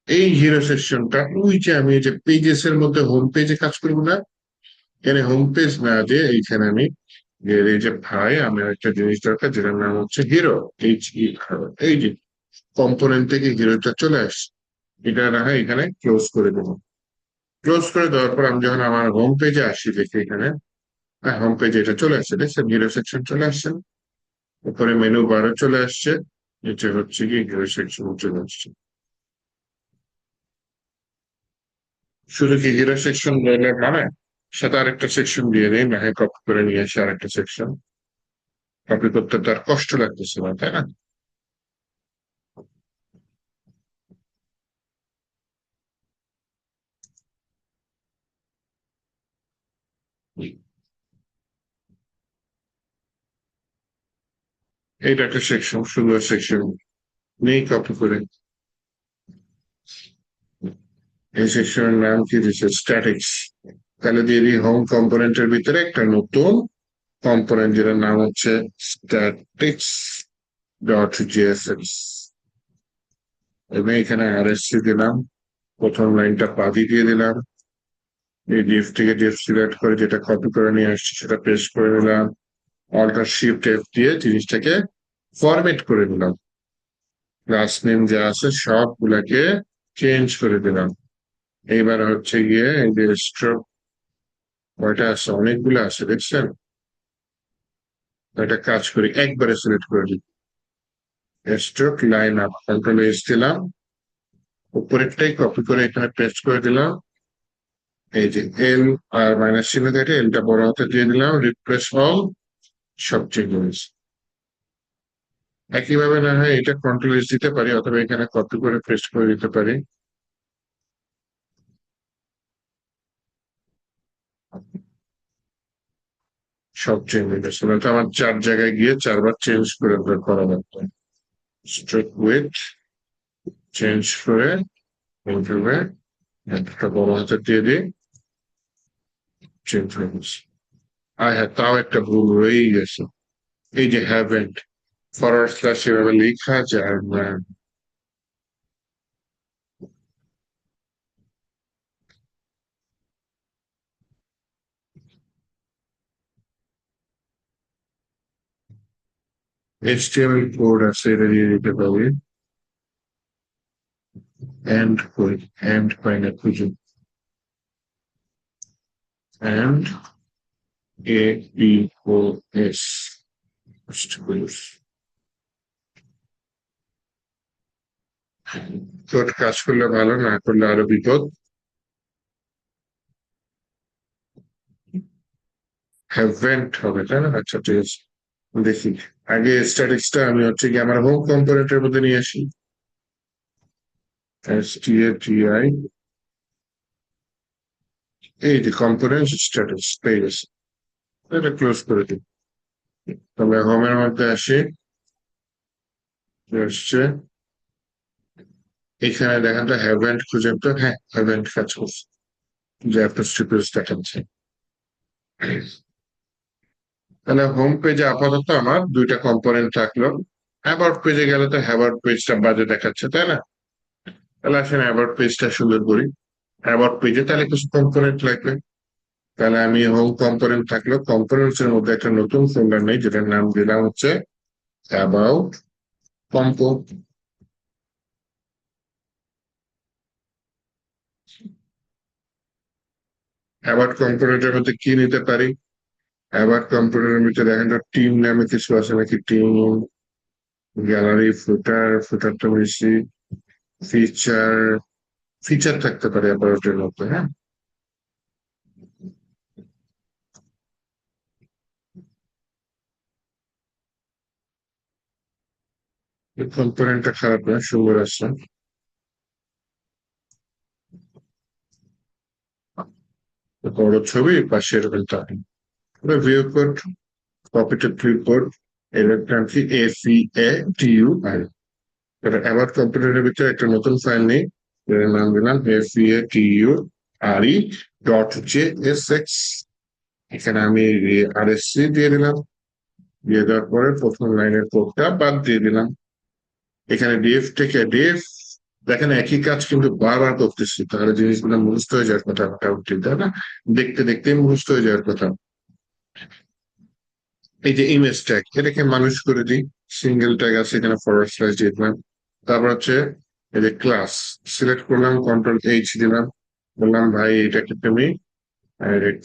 এই হিরো সেকশনটা ওই যে আমি এই যে পেজেস এর মধ্যে হোম পেজে কাজ করবো না, এখানে হোম পেজ না দিয়ে এইখানে আমি এই যে ভাই আমার একটা জিনিস দরকার যেটার নাম হচ্ছে হিরো, এই যে কম্পোনেন্ট থেকে হিরোটা চলে আসছে, এটা না হয় এখানে ক্লোজ করে দেবো। ক্লোজ করে দেওয়ার পর আমি যখন আমার হোম পেজে আসি দেখি এখানে, হ্যাঁ হোম পেজে এটা চলে আসছে, দেখছেন হিরো সেকশন চলে আসছে, উপরে মেনু বারও চলে আসছে, নিচে হচ্ছে কি হিরো সেকশন চলে আসছে। শুধু কি হিরো সেকশন দিলে মানে সাথে আরেকটা সেকশন দিয়ে নেই, না হয় কপি করে নিয়ে আসে আরেকটা সেকশন, কপি করতে তার কষ্ট লাগতেছে না, তাই না? এইটা একটা সেকশন, সুন্দর সেকশন নেই, কপি করে এই সেকশনের নাম কি দিচ্ছে, স্ট্যাটিক্স। তাহলে দিয়ে দিই হোম কম্পোনেন্টের ভিতরে একটা নতুন কম্পোনেন্ট যেটার নাম হচ্ছে স্ট্যাটিক্স ডট জিএসএস, এবং এখানে আরএসসি দিলাম, প্রথম লাইনটা বাদি দিয়ে দিলাম, এই ডিফ থেকে ডিফ সিলেক্ট করে যেটা কপি করে নিয়ে আসছি সেটা পেস্ট করে নিলাম, অল্টার শিফট এফ দিয়ে জিনিসটাকে ফরম্যাট করে নিলাম, ক্লাস নেম যা আছে সবগুলাকে চেঞ্জ করে দিলাম। এইবার হচ্ছে গিয়ে এই যে স্ট্রোক কয়টা আছে, অনেকগুলো আছে দেখছেন, একটা কাজ করি একবারে সিলেক্ট করে দিই, stroke line up, control S দিলাম, উপরেরটাই কপি করে এখানে পেস্ট করে দিলাম, এই যে এল আর মাইনাস চিহ্ন দেখে এলটা বড় হাতে দিয়ে দিলাম, রিফ্রেশ অল, সব চেঞ্জ হয়েছে। একইভাবে না হয় এটা কন্ট্রোল এস দিতে পারি, অথবা এখানে কপি করে পেস্ট করে দিতে পারি, সব চেঞ্জ হয়ে গেছে। নয়তো আমার 4 জায়গায় গিয়ে 4 বার চেঞ্জ করে করা লাগতো। স্ট্রোক উইথ চেঞ্জ করে এইভাবে একটা বড় হাতে দিয়ে দিই, চেঞ্জ হয়ে গেছে। হ্যাঁ, তাও একটা ভুল রয়েই গেছে। এই যে হ্যাভেন্ট ফরওয়ার্ড স্ল্যাশ এভাবে লেখা যায় না। HTML কোড আছে, এটা দিয়ে দিতে পারি। এন্ড পাই না খুঁজে। এন্ড APOS কোড কাজ করলে ভালো, না করলে আরো বিপদ। হ্যাভেন্ট হবে তাই না? আচ্ছা ঠিক আছে, দেখি। আগে স্ট্যাটিক্সটা আমি হচ্ছে কি আমার হোম কম্পোনেন্টের মধ্যে নিয়ে আসি। STATI, এই যে কম্পোনেন্ট স্ট্যাটিক্স পেয়ে গেছে। এটা ক্লোজ করে দিই। তবে হোমের মধ্যে আসি, আসছে এখানে দেখেন তো হ্যাভেন্ট খুঁজেন তো, হ্যাঁ হ্যাভেন্ট কাজ করছে, যে একটা স্টুপিস দেখাচ্ছে। তাহলে হোম পেজে আপাতত আমার দুইটা কম্পোনেন্ট থাকলো। অ্যাবাউট পেজে গেলে তো অ্যাবাউট পেজটা বাজে দেখাচ্ছে তাই না? তাহলে আসেন অ্যাবাউট পেজটা সুন্দর করি। অ্যাবাউট পেজে তাহলে কিছু কম্পোনেন্ট লাগবে। তাহলে আমি হোম কম্পোনেন্ট থাকলো, কম্পোনেন্টস এর মধ্যে একটা নতুন ফোল্ডার নেই, যেটার নাম দিলাম হচ্ছে অ্যাবাউট কম্পো। অ্যাবাউট কম্পোনেন্টের মধ্যে কি নিতে পারি? অ্যাবাউট কম্পোনেন্টের মধ্যে দেখেন তো টিম নামে কিছু আছে নাকি, টিম, গ্যালারি, ফুটারটা বেশি, ফিচার, ফিচার থাকতে পারে অ্যাবাউটের মধ্যে, হ্যাঁ। কম্পোনেন্টটা খারাপ না, সুন্দর আসছে। বড় ছবি পাশে এরকম থাকে। View code, copy to clipboard, এর নাম কি FEATUI। এটা অ্যাবাউট কম্পিউটারের ভিতরে একটা নতুন ফাইল নেই, এর নাম দিলাম FEATURE.JSX। এখানে আমি RSC দিয়ে দিলাম, দিয়ে দেওয়ার পরে প্রথম লাইনের কোডটা বাদ দিয়ে দিলাম। এখানে ডিএফ থেকে ডিএফ, দেখেন একই কাজ কিন্তু বারবার করতেছি, তাহলে জিনিসগুলো মুখস্থ হয়ে যাওয়ার কথা মোটামুটি তাই না? দেখতে দেখতে মুখস্থ হয়ে যাওয়ার কথা। এই যে ইমেজ ট্যাগ, এটাকে মানুষ করে দিই। সিঙ্গেল ট্যাগ আছে এখানে, ফরওয়ার্ড স্ল্যাশ দিয়ে দিলাম। তারপর হচ্ছে এই যে ক্লাস, সিলেক্ট করলাম, Ctrl+H দিলাম, বললাম ভাই এটাকে তুমি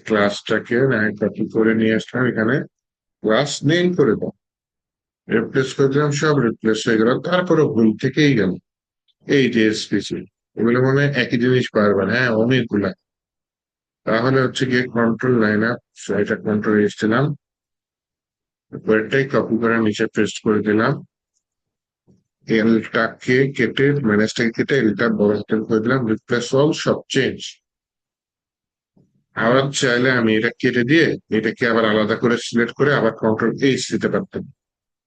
ক্লাসটাকে কপি করে নিয়ে আসলাম, এখানে ক্লাস নেম করে দাও। রিপ্লেস করে দিলাম, সব রিপ্লেস হয়ে গেল, তারপরে ভুল থেকেই গেল। এই যে এসপিসি, এগুলো মনে হয় একই জিনিস বারবার, হ্যাঁ অনেকগুলা। তাহলে হচ্ছে গিয়ে কন্ট্রোল 9 আপ, এটা Ctrl+H দিলাম, ওয়েটটাই কপি করে নিচে পেস্ট করে দিলাম। এলটাকে কেটে, ম্যানেজটাকে কেটে এলটা বড় হাতের করে দিলাম, রিপ্লেস অল, সব চেঞ্জ। আবার চাইলে আমি এটা কেটে দিয়ে এটাকে আবার আলাদা করে সিলেক্ট করে আবার Ctrl+H দিতে পারতাম,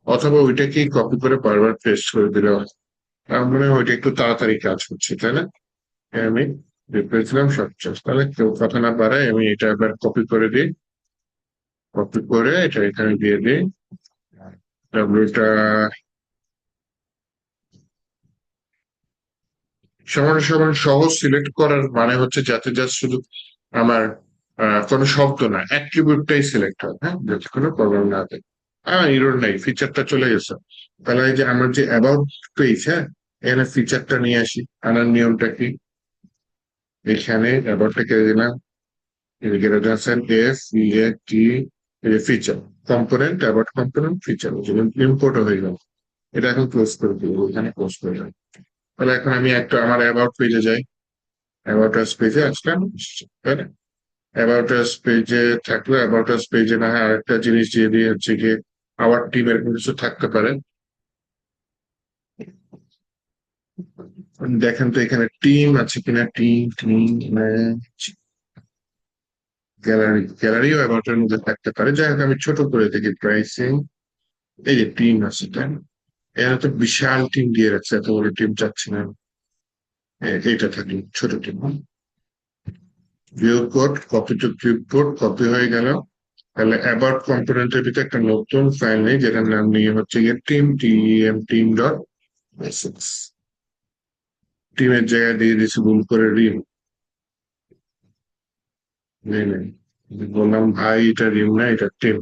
অথবা ওইটাকেই কপি করে বারবার পেস্ট করে দিলে হয়। আমার মনে হয় ওইটা একটু তাড়াতাড়ি কাজ হচ্ছে তাই না? আমি রিপ্লেস দিলাম, সব চেঞ্জ। তাহলে কেউ কথা না বাড়ায় আমি এটা আবার কপি করে দিই, কপি করে এটা এখানে দিয়ে দিই। ডাব্লিউটা সমান সমান সহজ সিলেক্ট করার মানে হচ্ছে যাতে জাস্ট শুধু আমার কোনো শব্দ না, অ্যাট্রিবিউটটাই সিলেক্ট হয়, হ্যাঁ, যাতে কোনো প্রবলেম না থাকে। ইরোর নাই, ফিচারটা চলে গেছে। তাহলে এই যে আমার যে অ্যাবাউট পেজ, হ্যাঁ, এখানে ফিচারটা নিয়ে আসি। আনার নিয়মটা কি? এখানে অ্যাবাউটটা কেটে দিলাম, feature component, about component feature, import হয়ে গেল। এটা এখন ক্লোজ করে দিব, এখানে ক্লোজ করে যাবে। তাহলে এখন আমি একটা আমার অ্যাবাউট পেজে যাই, অ্যাবাউট আস পেজে আসলাম, তাই না? অ্যাবাউট আস পেজে থাকলে অ্যাবাউট আস পেজে না হয় আরেকটা জিনিস দিয়ে দিয়ে হচ্ছে গিয়ে আওয়ার টিম এরকম কিছু থাকতে পারে। দেখেন তো এখানে টিম আছে কিনা, টিম টিম গ্যালারিও অ্যাবাউট এর মধ্যে থাকতে পারে। যাই হোক আমি ছোট করে দেখি প্রাইসিং, এই যে টিম আছে তাই না? এরা তো বিশাল টিম দিয়ে রাখছে, এত বড় টিম চাচ্ছি না। এটা থাকলে ছোট team. View code, copy to clipboard, copy হয়ে গেল। তাহলে অ্যাবাউট কম্পোনেন্টের ভিতরে একটা নতুন ফাইল নেই যেটার নাম নিয়ে হচ্ছে গিয়ে টিম ডট এসএক্স। টিমের জায়গায় দিয়ে দিয়েছি ভুল করে রিম। বললাম ভাই এটা রিম না, এটা টিম।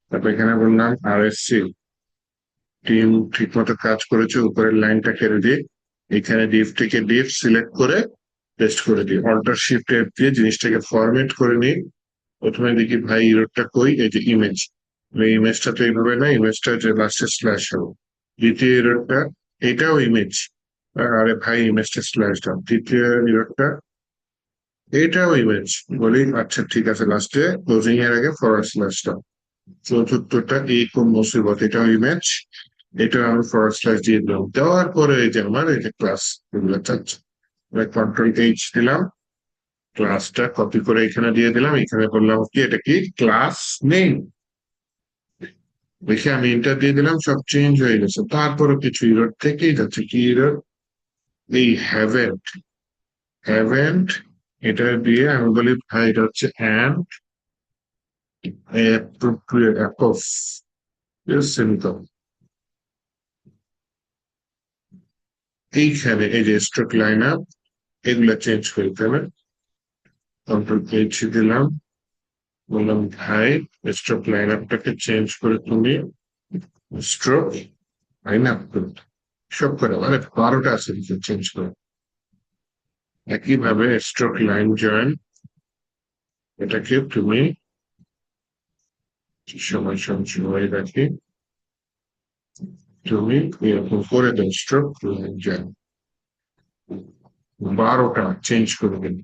তারপর এখানে বললাম আরএসসি, টিম ঠিক মতো কাজ করেছে, উপরের লাইনটা কেটে দিয়ে এখানে ডিফ থেকে ডিফ সিলেক্ট করে পেস্ট করে দিই। অল্টার শিফট এফ দিয়ে জিনিসটাকে ফরম্যাট করে নিই। প্রথমে দেখি ভাই ইরোডটা কই, এই যে ইমেজ। এই ইমেজটা তো এইভাবে না, ইমেজটা যে লাস্টে স্ল্যাশ হবে। দ্বিতীয় ইরোডটা এটাও ইমেজ, আরে ভাই ইমেজটা স্ল্যাশ দাও। তৃতীয় ইরোডটা এটাও ইমেজ, বলি আচ্ছা ঠিক আছে, লাস্টে ক্লোজিং এর আগে ফরওয়ার্ড স্ল্যাশ দাও। চতুর্থটা এই কোন মুসিবত, এটাও ইমেজ, এটা আমি ফরওয়ার্ড স্ল্যাশ দিয়ে দিলাম। দেওয়ার পরে এই যে আমার এই যে ক্লাস এগুলো চাচ্ছে, কন্ট্রোল এইচ দিলাম, ক্লাসটা কপি করে এখানে দিয়ে দিলাম। এখানে বললাম কি এটা কি ক্লাস নেই, দেখে আমি এন্টার দিয়ে দিলাম, সব চেঞ্জ হয়ে গেছে। তারপরে কিছু ইরর থেকেই যাচ্ছে, কি ইরর, এই হ্যাভেন্ট এটা দিয়ে আমি বলি ভাই এটা হচ্ছে অ্যান্ড সেমিকন। এইখানে এই যে স্ট্রোক লাইন আপ এগুলা চেঞ্জ করতে হবে। কন্ট্রোল এইচ দিলাম, বললাম ভাই স্ট্রোক লাইন আপটাকে চেঞ্জ করে তুমি স্ট্রোক লাইন আপ করে সব করে, মানে 12টা আছে চেঞ্জ করে। একইভাবে স্ট্রোক লাইন জয়েন এটাকে তুমি সময় রাখি, তুমি এরকম করে দাও স্ট্রোক লাইন জয়েন, 12টা চেঞ্জ করে দিন।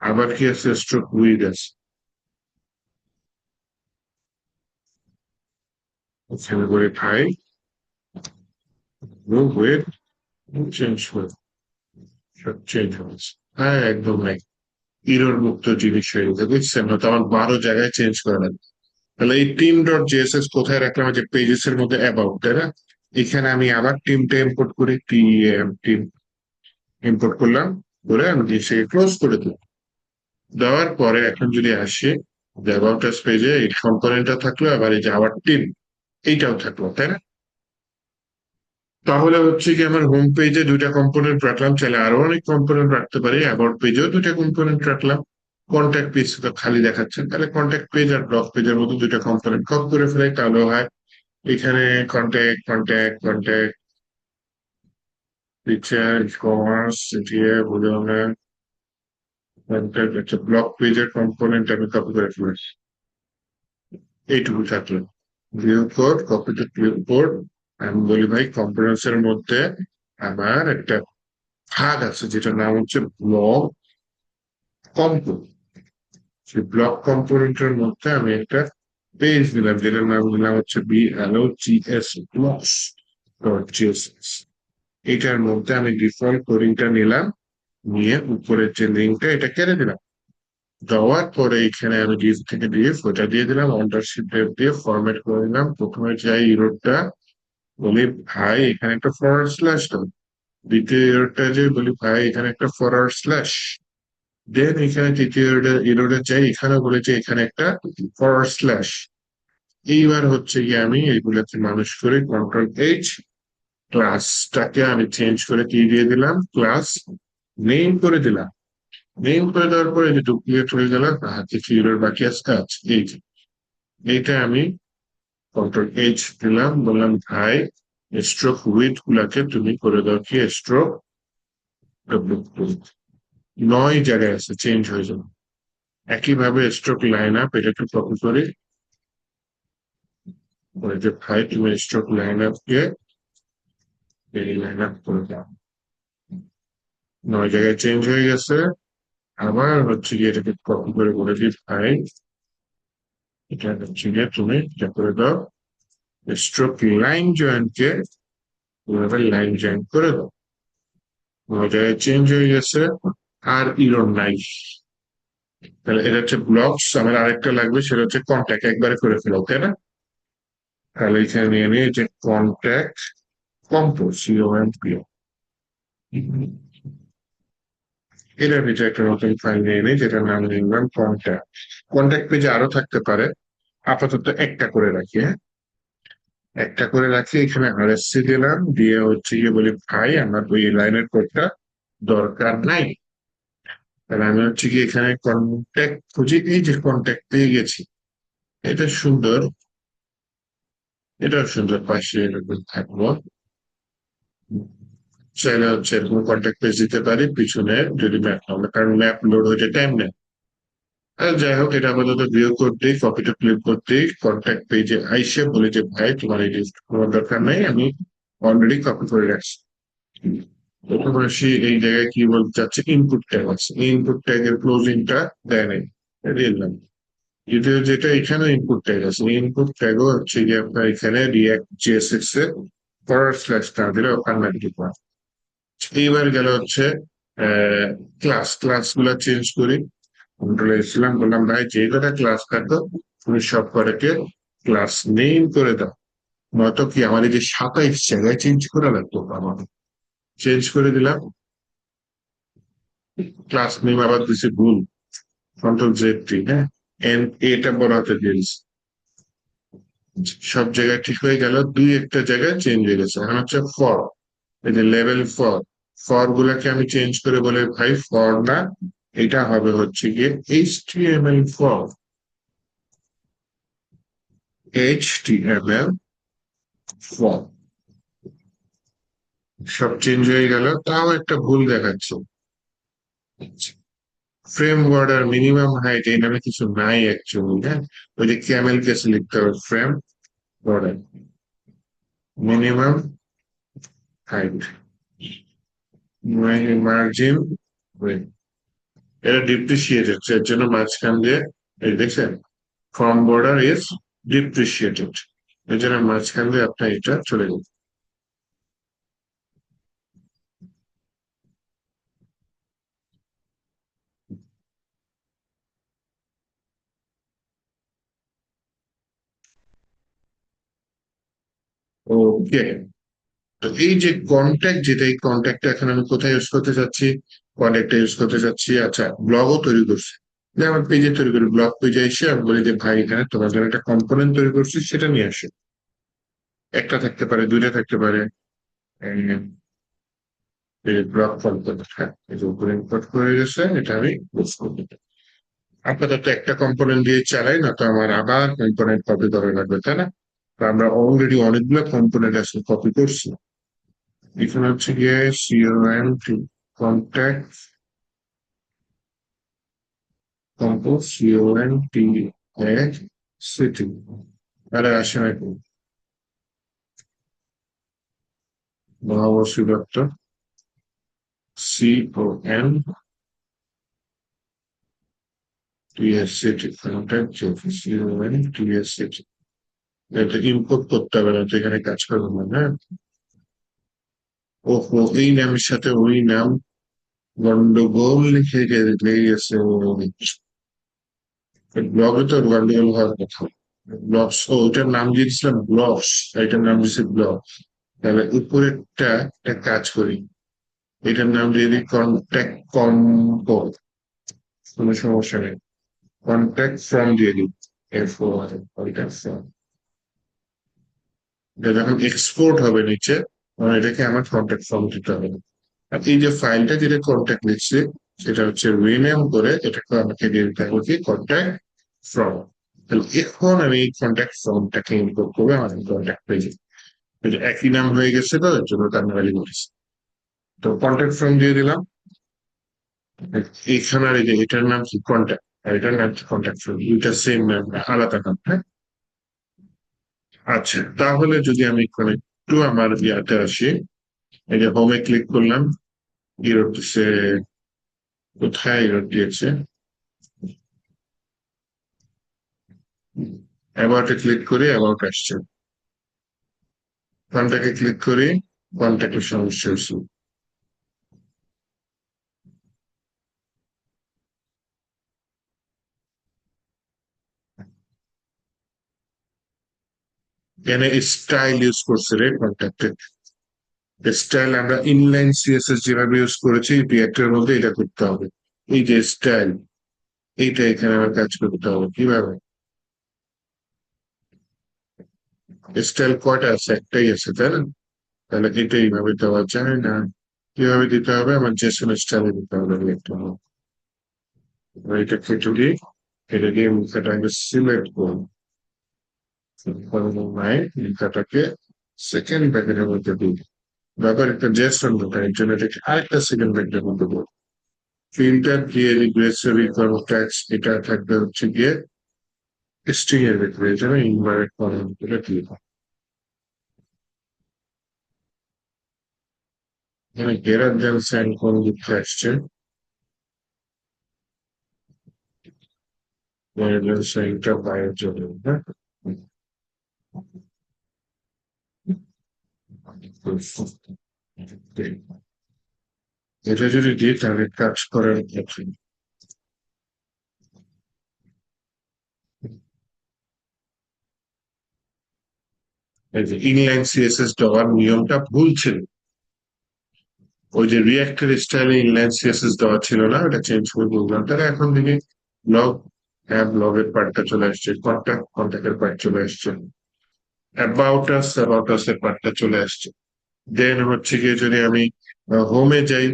আবার কি আছে, স্ট্রোক উইড আছে, এখানে করে ভাই উইড চেঞ্জ করে সব চেঞ্জ হয়েছে। হ্যাঁ একদম নাই, ইরর মুক্ত জিনিস হয়ে গেছে, বুঝছেন? হয়তো আমার 12 জায়গায় চেঞ্জ করে লাগবে। তাহলে এই টিম ডট জেএসএস কোথায় রাখলাম, যে পেজেস এর মধ্যে অ্যাবাউট, তাই না? এখানে আমি আবার টিমটা ইম্পোর্ট করি, টিম ইম্পোর্ট করলাম, করে আমি জিনিসটাকে ক্লোজ করে দিলাম। দেওয়ার পরে এখন যদি আসি যে অ্যাবাউট আস পেজে এই কম্পোনেন্টটা থাকলো, আবার এই যে আবার টিম এইটাও থাকলো, তাই না? তাহলে হচ্ছে কি আমার হোম পেজে 2টা কম্পোনেন্ট রাখলাম, চাইলে আরো অনেক কম্পোনেন্ট রাখতে পারি। অ্যাবাউট পেজেও 2টা কম্পোনেন্ট রাখলাম। কন্ট্যাক্ট পেজ তো খালি দেখাচ্ছেন, তাহলে কন্ট্যাক্ট পেজ আর ব্লগ পেজের মধ্যে 2টা কম্পোনেন্ট কপি করে ফেলাই, তাহলেও হয়। এখানে contact contact contact teacher commerce দিয়ে বলে আমরা কন্ট্যাক্ট একটা ব্লগ পেজের কম্পোনেন্ট আমি কপি করে ফেলেছি। এইটুকু থাকলো, view code copy to clip code. আমি বলি ভাই কম্পোনেন্টস এর মধ্যে আমার একটা ভাগ আছে যেটার নাম হচ্ছে ব্লগ কম্পোনেন্ট। সেই ব্লক কম্পোনেন্টের মধ্যে আমি একটা পেজ দিলাম যেটার নাম দিলাম হচ্ছে BLOGS ব্লকস ডট জিএসএস। এটার মধ্যে আমি ডিফল্ট কোডিংটা নিলাম, নিয়ে উপরের যে লিঙ্কটা এটা কেটে দিলাম। দেওয়ার পরে এখানে আমি ডিফ থেকে ডিফ ওটা দিয়ে দিলাম, অন্ডারশিপ ডেপ দিয়ে ফরম্যাট করে দিলাম। প্রথমে যাই ইরোডটা বলি ভাই এখানে একটা ফরওয়ার্ড স্ল্যাশ দাও। দ্বিতীয় ইরোডটা যে বলি ভাই এখানে একটা ফরওয়ার্ড স্ল্যাশ দেন, এখানে তৃতীয় ইরোডে যাই, এখানে বলেছে এখানে একটা ফরওয়ার্ড স্ল্যাশ। এইবার হচ্ছে গিয়ে আমি এইগুলোকে মানুষ করে কন্ট্রোল এইচ, ক্লাসটাকে আমি চেঞ্জ করে কি দিয়ে দিলাম, ক্লাস নেম করে দিলাম। নেম করে দেওয়ার পরে যে ডুপ্লিকেট হয়ে গেল, কিছু ইরোর বাকি আছে, এই যে এইটা আমি কন্ট্রোল এইচ দিলাম, বললাম ভাই স্ট্রোক উইথ গুলাকে তুমি করে দাও কি স্ট্রোক 9 জায়গায় আছে, চেঞ্জ হয়ে যাবে। একইভাবে স্ট্রোক লাইন আপ এটাকে কপি করে যে ভাই তুমি স্ট্রোক লাইন আপ কে এই লাইন আপ করে দাও, 9 জায়গায় চেঞ্জ হয়ে গেছে। আবার হচ্ছে গিয়ে এটাকে কপি করে বলে দিই ভাই এটা হচ্ছে গিয়ে তুমি এটা করে দাও, স্ট্রোক লাইন জয়েন কে এভাবে লাইন জয়েন করে দাও। 9 জায়গায় চেঞ্জ হয়ে গেছে, আর ইরর নাই। তাহলে এটা হচ্ছে ব্লকস। আমার আরেকটা লাগবে, সেটা হচ্ছে কন্ট্যাক্ট, একবারে করে ফেলো, তাই না? তাহলে এখানে নিয়ে নিয়ে যে কন্ট্যাক্ট কম্পো COMPO, এটার ভিতরে একটা নতুন ফাইল নিয়ে নিই, যেটার নাম নিলাম কন্ট্যাক্ট। কন্ট্যাক্ট পেজে আরো থাকতে পারে, আপাতত একটা করে রাখি। হ্যাঁ, একটা করে রাখি। এখানে আরএসসি দিলাম, দিয়ে হচ্ছে গিয়ে বলি ভাই আমার ওই লাইনের কোডটা দরকার নাই। তাহলে আমি হচ্ছে কি এখানে কন্ট্যাক্ট খুঁজি, এই যে কন্ট্যাক্ট পেয়ে গেছি। এটা সুন্দর, এটাও সুন্দর, পাশে এরকম থাকবো। চাইলে হচ্ছে এরকম কন্ট্যাক্ট পেজ দিতে পারি পিছনে, যদি ম্যাপ না হয়, কারণ ম্যাপ লোড হইতে টাইম নেয়। আর যাই হোক, এটা আপাতত ভিউ করতেই, কপিটা ক্লিক করতেই কন্ট্যাক্ট পেজে আইসে বলে যে ভাই তোমার এই লিস্ট তোমার দরকার নাই, আমি অলরেডি কপি করে রাখছি। প্রথম আসি, এই জায়গায় কি বলতে চাচ্ছে, ইনপুট ট্যাগ আছে, ইনপুট ট্যাগের ক্লোজিংটা দেয় নাই, দিলাম। দ্বিতীয় যেটা, এখানে ইনপুট ট্যাগ আছে, ইনপুট ট্যাগও হচ্ছে যে আপনার এখানে রিয়াক্ট জেএসএক্স এর ফরওয়ার্ড স্ল্যাশ না দিলে অটোমেটিক হয়। এইবার গেল হচ্ছে ক্লাস, ক্লাস গুলা চেঞ্জ করি। কন্ট্রোলে এসেছিলাম, বললাম ভাই যে কটা ক্লাস থাকতো তুমি সব কটাকে ক্লাস নেম করে দাও, নয়তো কি আমার এই যে 27 জায়গায় চেঞ্জ করা লাগতো আমার। চেঞ্জ করে দিলাম, ক্লাস নেম আবার দিছি ভুল, কন্ট্রোল Z3, হ্যাঁ, এন এটা বড় হাতে দিয়েছি। সব জায়গায় ঠিক হয়ে গেল, দুই একটা জায়গায় চেঞ্জ হয়ে গেছে। এখন হচ্ছে ফর, এই যে লেভেল ফর, ফর গুলাকে আমি চেঞ্জ করে বলে ভাই ফর না, এটা হবে হচ্ছে গিয়ে HTML ফর, HTML ফর। সব চেঞ্জ হয়ে গেল, তাও একটা ভুল দেখাচ্ছে। ফ্রেম বর্ডার মিনিমাম হাইট এই নামে কিছু নাই অ্যাকচুয়ালি, হ্যাঁ। ওই যে ক্যামেল কেসে লিখতে হবে frame border minimum height, margin, এটা ডিপ্রিসিয়েটেড, এর জন্য মাঝখান দিয়ে এই দেখছেন ফ্রম বর্ডার ইজ ডিপ্রিসিয়েটেড, এর জন্য মাঝখান দিয়ে আপনার এটা চলে যাবে। ওকে, তো এই যে কন্ট্যাক্ট, যেটা এই কন্ট্যাক্টটা এখন আমি কোথায় ইউজ করতে চাচ্ছি, কন্ট্যাক্টটা ইউজ করতে চাচ্ছি। আচ্ছা, ব্লগও তৈরি করছি, যে আমার পেজে তৈরি করি, ব্লগ পেজে এসে আমি বলি যে ভাই এখানে তোমার জন্য একটা কম্পোনেন্ট তৈরি করছি, সেটা নিয়ে আসে। একটা থাকতে পারে, দুইটা থাকতে পারে। ব্লগ কম্পোনেন্ট, হ্যাঁ, এই যে উপরে ইম্পোর্ট করে গেছে, এটা আমি ইউজ করবো। আপাতত একটা কম্পোনেন্ট দিয়ে চালাই না, তো আমার আবার কম্পোনেন্ট কপি করা লাগবে, তাই না? তো আমরা অলরেডি অনেকগুলো কম্পোনেন্ট আসলে কপি করছি। এখানে হচ্ছে গিয়ে COMT কন্ট্যাক্ট কম্পোজ, CONTACT আরে আসে নাকি মহাবশী দত্ত, CONTSCT কন্ট্যাক্ট CONTSCT। এটা ইম্পোর্ট করতে হবে না তো, এখানে কাজ করবে না, হ্যাঁ। ওহো, এই নামের সাথে ওই নাম গন্ডগোল লিখে গেছে। ব্লগে তো গন্ডগোল হওয়ার কথা। ব্লগস, ও ওটার নাম দিয়েছিলাম ব্লগস, এটার নাম দিয়েছি ব্লগ। তাহলে উপরেরটা একটা কাজ করি, এটার নাম দিয়ে দিই কন্ট্যাক্ট কম্পো, কোনো সমস্যা নেই। কন্ট্যাক্ট ফর্ম দিয়ে দিই, কন্ট্যাক্ট ফর্ম। এটা যখন এক্সপোর্ট হবে নিচে, তখন এটাকে আমার কন্ট্যাক্ট ফর্ম দিতে হবে। আর এই যে ফাইলটা যেটা কন্ট্যাক্ট লিখছে, সেটা হচ্ছে রিনেম করে এটাকে আমাকে দিয়ে দিতে হবে কি কন্ট্যাক্ট ফর্ম। তাহলে এখন আমি এই কন্ট্যাক্ট ফর্মটাকে ইম্পোর্ট করবো আমাদের কন্ট্যাক্ট পেজে। একই নাম হয়ে গেছে তো, এর জন্য তার ভ্যালু করেছি। তো কন্ট্যাক্ট ফর্ম দিয়ে দিলাম। এখানে আর এই যে এটার নাম কি কন্ট্যাক্ট, আর এটার নাম কি কন্ট্যাক্ট ফর্ম, দুইটা সেম নাম, আলাদা নাম, হ্যাঁ। আচ্ছা, তাহলে যদি আমি এখানে একটু আমার ইয়াতে আসি, এই যে হোমে ক্লিক করলাম, ইউরোপ সে কোথায় ইউরোপ দিয়েছে, অ্যাবাউটে ক্লিক করি, অ্যাবাউট আসছে। কন্ট্যাক্টে ক্লিক করি, কন্ট্যাক্টের সমস্যা হচ্ছে। এখানে স্টাইল ইউজ করছে রে কন্ট্যাক্টে, স্টাইল আমরা ইনলাইন সিএসএস যেভাবে ইউজ করেছি রিয়াক্টের মধ্যে এটা করতে হবে। এই যে স্টাইল, এইটা এখানে আমার কাজ করতে হবে কিভাবে। স্টাইল কয়টা আছে? একটাই আছে, তাই না? তাহলে এটা এইভাবে দেওয়া যায় না। কিভাবে দিতে হবে? আমার জেসন স্টাইলে দিতে হবে রিয়াক্টের মধ্যে। এটা কেটে দিয়ে মুখাটা আমি সিলেক্ট করবো। মুখাটাকে সেকেন্ড ব্র্যাকেটের মধ্যে দিই। ব্যাপার একটা জেসন মুখা, এর জন্য এটাকে আরেকটা সেকেন্ড ব্র্যাকেটের মধ্যে দেবো। ফিল্টার দিয়ে রিগ্রেসিভ ট্যাক্স, এটা থাকবে হচ্ছে গিয়ে স্ট্রিং এর ভিতরে, এই জন্য ইনভার্ট করার ভিতরে দিয়ে দাও। এখানে গ্রেটার দেন সাইন কোন দিকে আসছে? গ্রেটার দেন সাইনটা বাইরের জন্য, হ্যাঁ। এটা যদি দিই তাহলে কাজ করার ক্ষেত্রে এই যে ইনলাইন সিএসএস দেওয়ার নিয়মটা ভুল ছিল। ওই যে রিয়াক্টের স্টাইলে ইনলাইন সিএসএস দেওয়া ছিল না, ওটা চেঞ্জ করে বললাম। তাহলে এখন থেকে ব্লগ অ্যাপ ব্লগের পার্টটা চলে আসছে, কন্ট্যাক্টের পার্ট চলে আসছে, অ্যাবাউট আস এর পার্টটা চলে আসছে। দেন হচ্ছে গিয়ে যদি আমি হোমে যাই,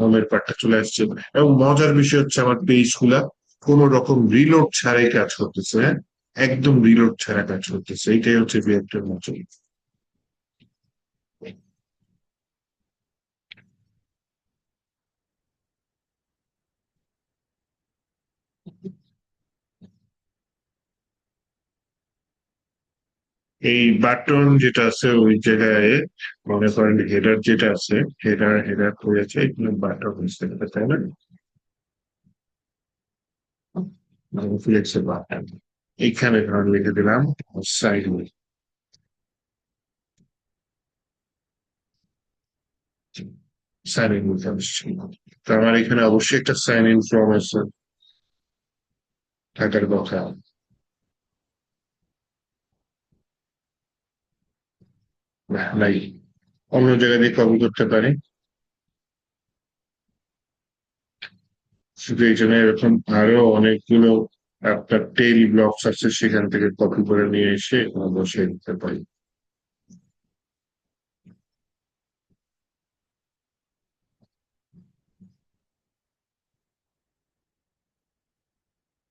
হোমের পার্টটা চলে আসছে। এবং মজার বিষয় হচ্ছে আমার পেজ গুলা কোন রকম রিলোড ছাড়াই কাজ করতেছে, হ্যাঁ, একদম রিলোড ছাড়া কাজ করতেছে। এইটাই হচ্ছে রিয়াক্টের মজা। এই বাটন যেটা আছে ওই জায়গায় মনে করেন হেডার যেটা আছে, হেডার হয়েছে, এগুলো বাটন হয়েছে, তাই না? ফ্লেক্সের বাটন এইখানে ধরুন লিখে দিলাম সাইড, সাইন ইন করতে আসছে। তো আমার এখানে অবশ্যই একটা সাইন ইন ফর্ম আছে থাকার কথা, নাই। অন্য জায়গা দিয়ে কপি করতে পারি, শুধু এই জন্য এরকম আরো অনেকগুলো আপনার টেইল ব্লকস আছে, সেখান থেকে কপি করে নিয়ে এসে বসিয়ে দিতে পারি।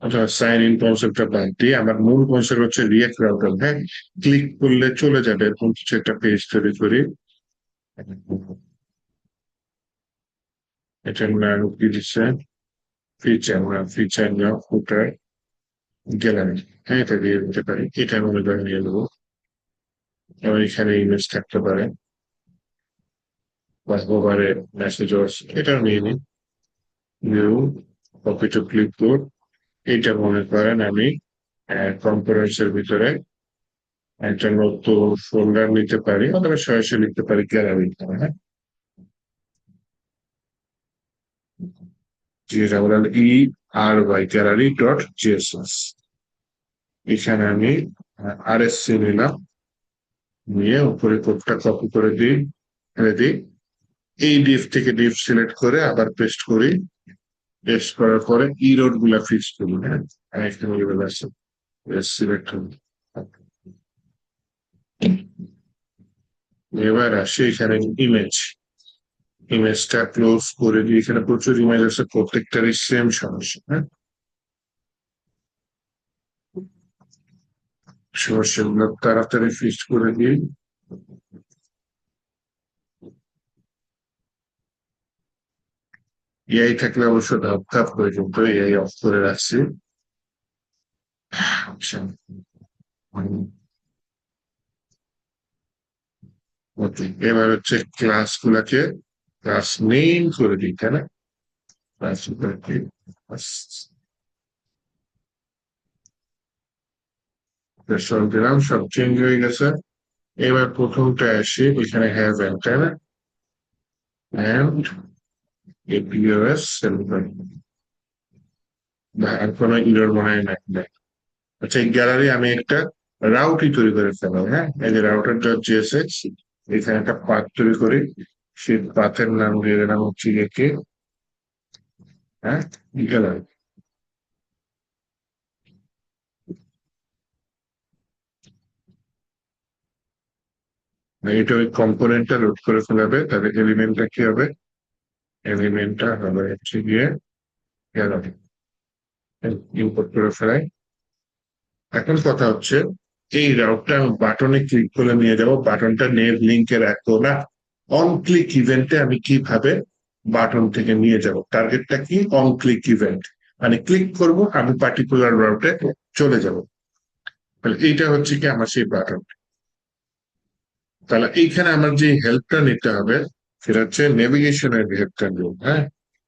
আচ্ছা, সাইন ইন কনসেপ্টটা বাদ দিয়ে আমার মূল কনসেপ্ট হচ্ছে রিয়েক্ট রাউটার, হ্যাঁ। ক্লিক করলে চলে যাবে এরকম কিছু একটা পেজ তৈরি করি। এটার নাম কি দিচ্ছে? ফিচার না ফুটার গ্যালারি, হ্যাঁ, এটা দিয়ে দিতে পারি। এটা মনে করে নিয়ে নেবো। এবং এখানে ইমেজ থাকতে পারে বা ওভারে মেসেজ, এটাও নিয়ে নিই। নিউ কপি টু ক্লিপবোর্ড, এটা মনে করেন আমি কম্পোনেন্টস এর ভিতরে একটা নতুন ফোল্ডার নিতে পারি, অথবা সরাসরি লিখতে পারি গ্যালারি, হ্যাঁ। যেটা বলেন ERY গ্যালারি ডট জিএসএস। এখানে আমি RSC নিলাম, নিয়ে উপরে কোডটা কপি করে দিই, দিই। এই ডিভ থেকে ডিভ সিলেক্ট করে আবার পেস্ট করি। পেস্ট করার পরে রোড গুলা ফিক্স করি, হ্যাঁ। একটা ভেরিয়েবল আছে, সিলেক্ট হবে। এবার আসি এখানে ইমেজটা ক্লোজ করে দিই। এখানে প্রচুর ইমেজ আছে, প্রত্যেকটারই সেম সমস্যা, হ্যাঁ। সমস্যাগুলো তাড়াতাড়ি ফিক্স করে দিই। এআই থাকলে অবশ্য ধাপ ধাপ করে, কিন্তু এআই অফ করে রাখছি। আচ্ছা, ওকে, এবার হচ্ছে ক্লাস গুলাকে ক্লাস নেম করে দিই, তাই না? ক্লাস গুলাকে দিলাম, সব চেঞ্জ হয়ে গেছে। এবার প্রথমটা আসি, এখানে হ্যাভ এন্ড, তাই না? এন্ড এপিওএস আর কোনো ইরর মনে হয় না। আচ্ছা, এই গ্যালারি আমি একটা রাউটই তৈরি করে ফেলাম, হ্যাঁ। এই যে রাউটার ডট জিএসএক্স, এখানে একটা পাথ তৈরি করি, সেই পাথের নাম দিয়ে দিলাম হচ্ছে গিয়ে কে, হ্যাঁ, গ্যালারি। এটা ওই কম্পোনেন্টটা লোড করে ফেলাবে, তাহলে এলিমেন্টটা কি হবে, এলিমেন্টটা হবে হচ্ছে গিয়ে গ্যালারি, ইম্পোর্ট করে ফেলাই। এখন কথা হচ্ছে এই রাউটটা আমি বাটনে ক্লিক করে নিয়ে যাব, বাটনটা নেভ লিঙ্কে রাখবো না, অন ক্লিক ইভেন্টে আমি কিভাবে বাটন থেকে নিয়ে যাব, টার্গেটটা কি, অন ক্লিক ইভেন্ট, মানে ক্লিক করব আমি পার্টিকুলার রাউটে চলে যাব। তাহলে এইটা হচ্ছে কি আমার সেই বাটন। তাহলে এইখানে আমার যে হেল্পটা নিতে হবে সেটা হচ্ছে নেভিগেশনের হেল্পটা নিব, হ্যাঁ,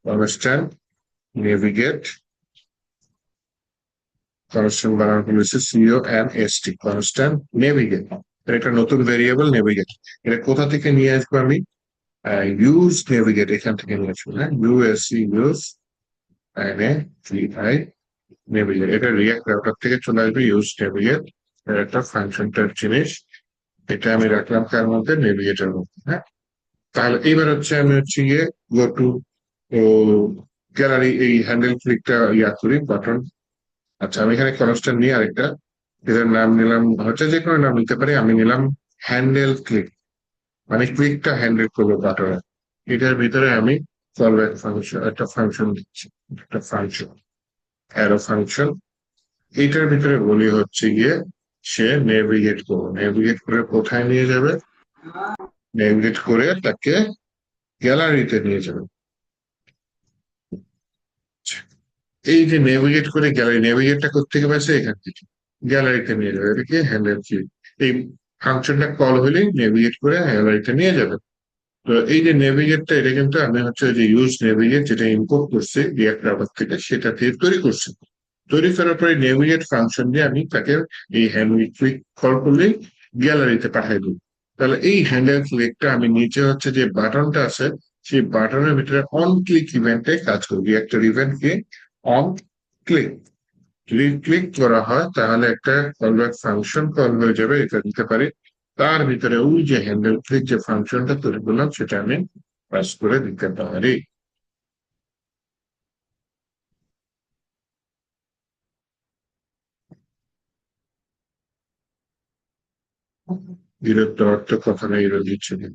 আন্ডারস্ট্যান্ড নেভিগেট, কনস্ট্যান্ট বানানো হয়েছে C O N S T, constant navigate, একটা নতুন ভেরিয়েবল নেভিগেট। এটা কোথা থেকে নিয়ে আসবো আমি, ইউজ নেভিগেট এখান থেকে নিয়ে আসবো, হ্যাঁ, USC use N A T I navigate, এটা রিয়াক্ট রাউটার থেকে চলে আসবে ইউজ নেভিগেট, এর একটা ফাংশনটার জিনিস, এটা আমি রাখলাম কার মধ্যে, নেভিগেটের মধ্যে, হ্যাঁ। তাহলে এবার হচ্ছে আমি হচ্ছে গিয়ে গো টু গ্যালারি, এই হ্যান্ডেল ক্লিকটা ইয়া করি বাটন। আচ্ছা আমি এখানে কনস্ট্যান্ট নিয়ে আরেকটা, এটার নাম নিলাম হচ্ছে, যে কোনো নাম নিতে পারি, আমি নিলাম হ্যান্ডেল ক্লিক, মানে ক্লিকটা হ্যান্ডেল করবো বাটনে। এটার ভিতরে আমি কলব্যাক ফাংশন, একটা ফাংশন দিচ্ছি, একটা ফাংশন, অ্যারো ফাংশন। এইটার ভিতরে বলি হচ্ছে গিয়ে সে নেভিগেট করবো, নেভিগেট করে কোথায় নিয়ে যাবে, নেভিগেট করে তাকে গ্যালারিতে নিয়ে যাবে। এই যে নেভিগেট করে গ্যালারি, নেভিগেটটা কোথেকে পাইছে, এখান থেকে গ্যালারিতে নিয়ে যাবে, এটাকে হ্যান্ডেল কি, এই ফাংশনটা কল হলেই নেভিগেট করে গ্যালারিতে নিয়ে যাবে। তো এই যে নেভিগেটটা, এটা কিন্তু আমি হচ্ছে যে ইউজ নেভিগেট যেটা ইম্পোর্ট করছি রিয়াক্ট রাউটার থেকে, সেটা দিয়ে তৈরি করছি। তৈরি করার পরে নেভিগেট ফাংশন দিয়ে আমি তাকে এই হ্যান্ডেল ক্লিক কল করলেই গ্যালারিতে পাঠিয়ে দিই। তাহলে এই হ্যান্ডেল ক্লিকটা আমি নিচে হচ্ছে যে বাটনটা আছে, সেই বাটনের ভিতরে অন ক্লিক ইভেন্টে কাজ করবি, একটা ইভেন্টকে অন ক্লিক, যদি ক্লিক করা হয় তাহলে একটা কলব্যাক ফাংশন কল হয়ে যাবে, এটা দিতে পারি। তার ভিতরে ওই যে হ্যান্ডেল ক্লিক যে ফাংশনটা তৈরি করলাম সেটা আমি পাস করে দিতে পারি। বিরক্ত অর্থ কথা নেই, দিচ্ছে না।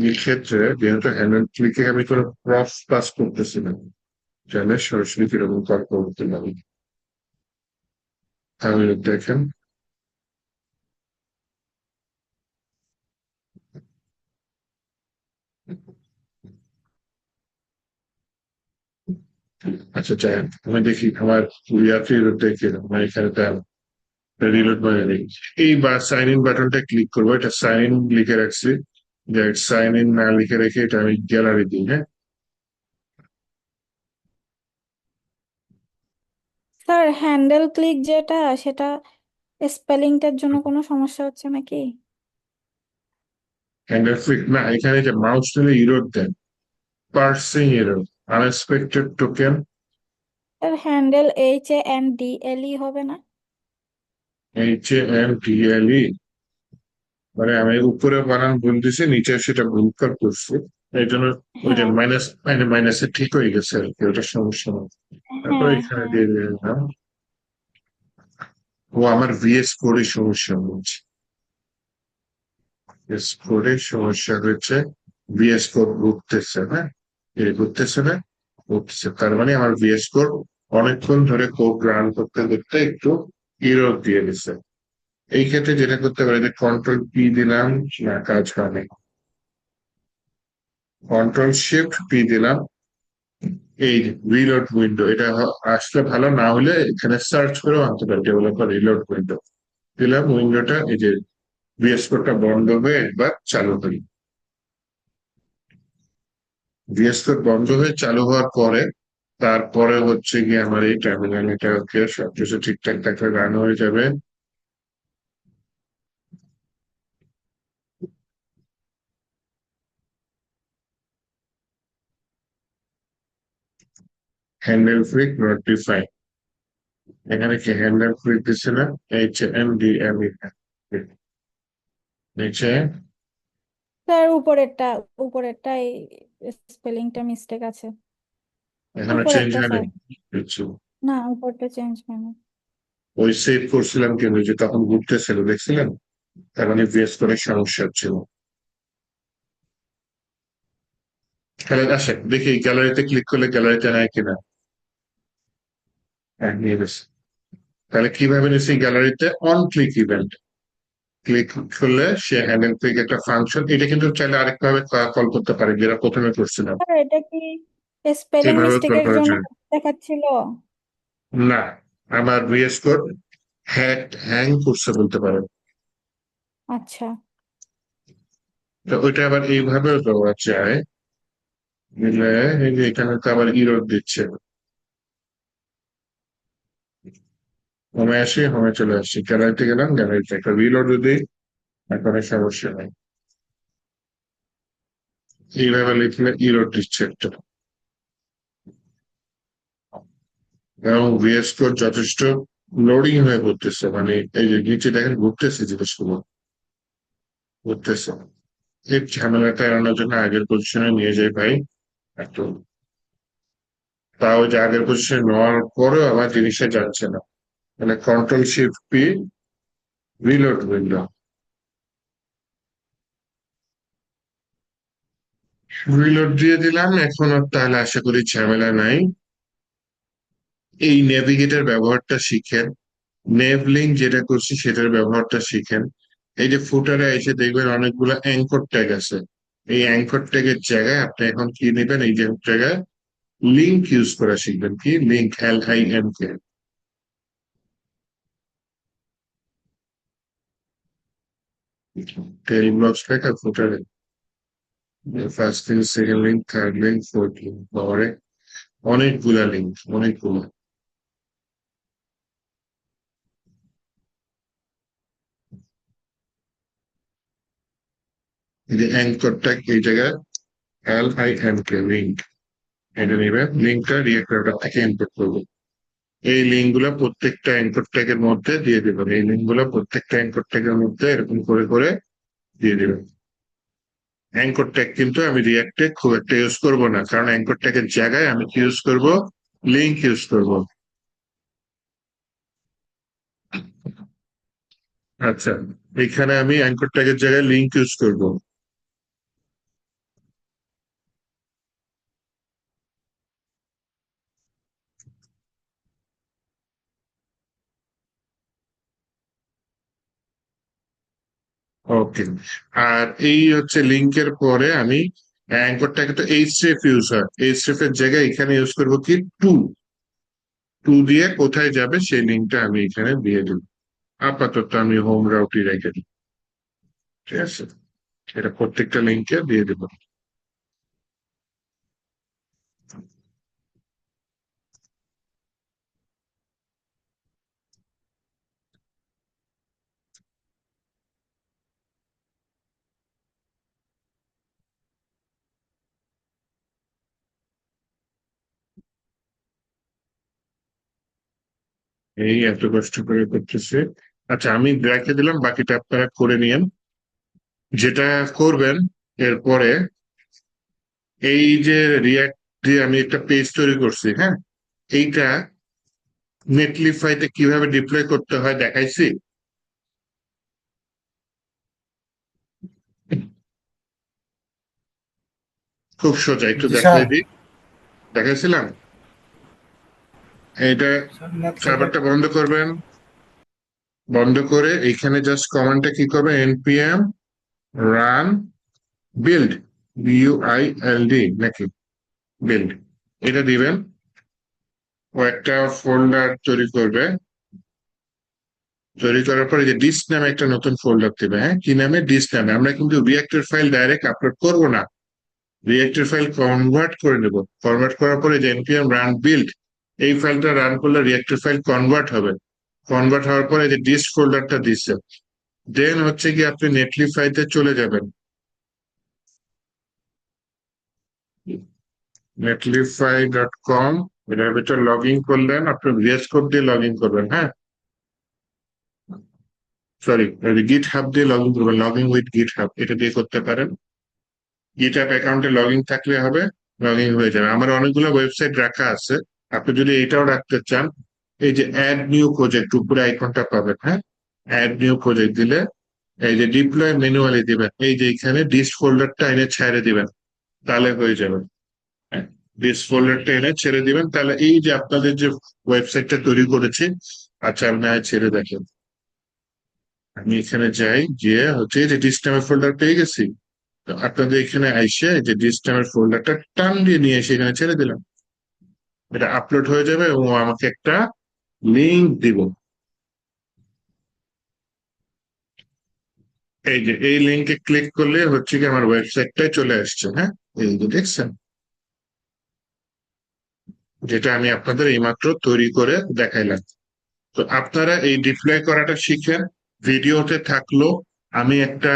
এই ক্ষেত্রে যেহেতু হ্যান্ডেল ক্লিকে আমি কোনো প্রফ পাস করতেছি না, চাইলে সরাসরি কিরকম কল করতে পারি, তাহলে দেখেন। আচ্ছা যাই হোক, আমি দেখি আমার ইয়াতে দেখি আমার এখানে রিলোড করে নেই। এই বা সাইন ইন বাটনটা ক্লিক করবো, এটা সাইন ইন লিখে রাখছি, যে সাইন ইন না লিখে রেখে এটা আমি গ্যালারি দিই, হ্যাঁ। স্যার হ্যান্ডেল ক্লিক যেটা, সেটা স্পেলিংটার জন্য কোনো সমস্যা হচ্ছে নাকি? হ্যান্ডেল ক্লিক না, এখানে যে মাউস নিলে ইরোর দেন, parsing error, unexpected token. Sir handle HANDLE হবে না? HANDLE, মানে আমি উপরে বানান ভুল দিছি, নিচে সেটা ভুল করছি, এই জন্য ওই যে হ্যাঁ মাইনাস মাইনাসে ঠিক হয়ে গেছে আর কি, ওটা সমস্যা না। তারপরে হ্যাঁ এখানে হ্যাঁ। দিয়ে দিলাম, ও আমার ভিএস কোডে সমস্যা হচ্ছে, ভিএস কোডে সমস্যা হয়েছে, ভিএস কোড ঘুরতেছে না, ঘুরতেছে না, ঘুরতেছে, তার মানে আমার ভিএস কোড অনেকক্ষণ ধরে কোড রান করতে করতে একটু ইরর দিয়ে দিচ্ছে। এই ক্ষেত্রে যেটা করতে পারি যে কন্ট্রোল পি দিলাম, না কাজ হয়, কন্ট্রোল শিফট পি দিলাম, এই রিলোড উইন্ডো, এটা আসলে ভালো, না হলে এখানে সার্চ করেও আনতে পারি, ডেভেলপার রিলোড উইন্ডো দিলাম, উইন্ডোটা এই যে ভিএস কোডটা বন্ধ হয়ে একবার চালু করি। ভিএস কোড বন্ধ হয়ে চালু হওয়ার পরে তারপরে হচ্ছে গিয়ে আমার এই টার্মিনাল, এটা ওকে সবকিছু ঠিকঠাক থাকলে রান হয়ে যাবে। হ্যান্ডেল ফ্লিক নট ডিফাইন, এখানে কি হ্যান্ডেল ফ্লিক দিচ্ছে না, HMDL, নিচে স্যার উপরেরটা এই স্পেলিংটা মিস্টেক আছে। এখানে চেঞ্জ উপরেরটা হয়নি স্যার, কিছু। না উপরটা চেঞ্জ হয়নি। ওই সেভ করছিলাম কেন, যে তখন ঘুরতেছিল দেখছিলেন, তখন ভিএস করে সমস্যা ছিল। তাহলে আসেন দেখি গ্যালারিতে ক্লিক করলে গ্যালারিতে নেয় কিনা। হ্যাঁ নিয়ে গেছে। তাহলে কিভাবে নিচ্ছি গ্যালারিতে অন ক্লিক ইভেন্ট ক্লিক করলে সে হ্যান্ডেল ক্লিক একটা ফাংশন, এটা কিন্তু চাইলে আরেকভাবে কল করতে পারে যেটা প্রথমে করছিলাম। স্যার এটা কি স্পেলিং এভাবে কল মিস্টেকের করা জন্য যায় দেখাচ্ছিল? না, আমার ভিএস কোড হ্যাং করছে বলতে পারেন। আচ্ছা, তো ওইটা আবার এইভাবেও দেওয়া যায়, দিলে এই যে এখানে তো আবার ইরর দিচ্ছে। হোমে আসি, হোমে চলে আসছি, গ্যালারিতে গেলাম, গ্যালারিতে একটা রিলোড যদি এখন আর সমস্যা নেই। এইভাবে লিখলে ইরর দিচ্ছে একটা। এবং ভিএস কোড যথেষ্ট লোডিং হয়ে পড়তেছে, মানে এই যে নিচে দেখেন ঘুরতেছে জিনিসগুলো, ঘুরতেছে। এই ঝামেলাটা এড়ানোর জন্য আগের পজিশনে নিয়ে যাই ভাই একটু। তাও যে আগের পজিশনে নেওয়ার পরেও আমার জিনিসটা যাচ্ছে না, মানে control shift P, reload window, reload দিয়ে দিলাম। এখন আর তাহলে আশা করি ঝামেলা নাই। এই নেভিগেটর ব্যবহারটা শিখেন, নেভলিং যেটা করছি সেটার ব্যবহারটা শিখেন। এই যে ফুটারে এসে দেখবেন অনেকগুলো অ্যাঙ্কর ট্যাগ আছে, এই অ্যাঙ্কর ট্যাগের জায়গায় আপনি এখন কি নেবেন, এই যে জায়গায় লিঙ্ক ইউজ করা শিখবেন। কি লিঙ্ক, LINK। টেল ব্লকস লেখা ফুটারে first link, second link, third link, fourth link, পরে অনেকগুলা লিঙ্ক, অনেকগুলো। এই যে অ্যাঙ্কর ট্যাগ এই জায়গায় LINK লিঙ্ক, এটা নিবেন। লিঙ্কটা রিয়েক্টর থেকে ইনপুট করবো। এই লিঙ্ক গুলা প্রত্যেকটা অ্যাঙ্কর ট্যাগের মধ্যে দিয়ে দেবেন, এই লিঙ্ক গুলা প্রত্যেকটা অ্যাঙ্কর ট্যাগের মধ্যে এরকম করে করে দিয়ে দেবেন। অ্যাঙ্কর ট্যাগ কিন্তু আমি রিয়াক্টে খুব একটা ইউজ করবো না, কারণ অ্যাঙ্কর ট্যাগের জায়গায় আমি কি ইউজ করবো, লিঙ্ক ইউজ করবো। আচ্ছা, এখানে আমি অ্যাঙ্কর ট্যাগের জায়গায় লিঙ্ক ইউজ করবো। ওকে, আর এই হচ্ছে লিঙ্কের পরে আমি অ্যাঙ্কর ট্যাগে তো এইচরেফ ইউজ হয়, এইচরেফ এর জায়গায় এখানে ইউজ করবো কি টু, টু দিয়ে কোথায় যাবে সেই লিঙ্কটা আমি এখানে দিয়ে দেবো। আপাতত আমি হোম রাউটই রেখে দিই, ঠিক আছে, এটা প্রত্যেকটা লিঙ্কে দিয়ে দেবো। এই এত কষ্ট করে করতেছে। আচ্ছা আমি রেখে দিলাম, বাকিটা আপনারা করে নিয়েন। যেটা করবেন এরপরে, এই যে রিয়াক্ট দিয়ে আমি একটা পেজ তৈরি করছি, হ্যাঁ, এইটা নেটলিফাইতে কিভাবে ডিপ্লয় করতে হয় দেখাইছি। খুব সোজা, একটু জি স্যার। দেখাই দিই। দেখাইছিলাম, এটা সার্ভারটা বন্ধ করবেন, বন্ধ করে এইখানে জাস্ট কমান্ডটা কি করবেন, npm রান বিল্ড, BUILD নাকি বিল্ড, এটা দিবেন। ও একটা ফোল্ডার তৈরি করবে, তৈরি করার পরে যে ডিস্ক নামে একটা নতুন ফোল্ডার দিবে। হ্যাঁ, কি নামে, ডিস্ক নামে। আমরা কিন্তু রিয়েক্টর ফাইল ডাইরেক্ট আপলোড করবো না, রিয়েক্টর ফাইল কনভার্ট করে নেব। কনভার্ট করার পরে যে npm রান বিল্ড, এই ফাইলটা রান করলে রিয়েক্টর ফাইল কনভার্ট হবে। কনভার্ট হওয়ার পরে যে ডিস্ক ফোল্ডারটা দিচ্ছে, দেন হচ্ছে কি আপনি নেটলিফাইতে চলে যাবেন। netlify.com, এটার ভিতর লগ ইন করলেন, আপনি ভিএস কোড দিয়ে লগ ইন করবেন। হ্যাঁ, সরি, গিট হাব দিয়ে লগ ইন করবেন, লগ ইন উইথ গিট হাব এটা দিয়ে করতে পারেন। গিট হাব অ্যাকাউন্টে লগ ইন থাকলে হবে, লগ ইন হয়ে যাবে। আমার অনেকগুলো ওয়েবসাইট রাখা আছে, আপনি যদি এটাও রাখতে চান, এই যে অ্যাড নিউ প্রজেক্ট উপরে আইকনটা পাবেন, হ্যাঁ, অ্যাড নিউ প্রজেক্ট দিলে এই যে ডিপ্লয় ম্যানুয়ালি দিবেন, এই যে এখানে ডিস্ট ফোল্ডারটা এনে ছেড়ে দিবেন, তাহলে হয়ে যাবে। ডিস্ট ফোল্ডারটা এনে ছেড়ে দিবেন, তাহলে এই যে আপনাদের যে ওয়েবসাইটটা তৈরি করেছি, আচ্ছা আমি না হয় ছেড়ে দেখেন, আমি এখানে যাই, গিয়ে হচ্ছে এই যে ডিস্ট নামের ফোল্ডার পেয়ে গেছি। তো আপনাদের এখানে আইসে এই যে ডিস্ট নামের ফোল্ডারটা টান দিয়ে নিয়ে এসে এখানে ছেড়ে দিলাম, এটা আপলোড হয়ে যাবে এবং ও আমাকে একটা লিংক দিব। এই যে এই লিঙ্কে ক্লিক করলে হচ্ছে কি আমার ওয়েবসাইটটাই চলে আসছে, হ্যাঁ, এই যে দেখছেন, যেটা আমি আপনাদের এইমাত্র তৈরি করে দেখাইলাম। তো আপনারা এই ডিপ্লয় করাটা শিখেন। ভিডিওতে থাকলো আমি একটা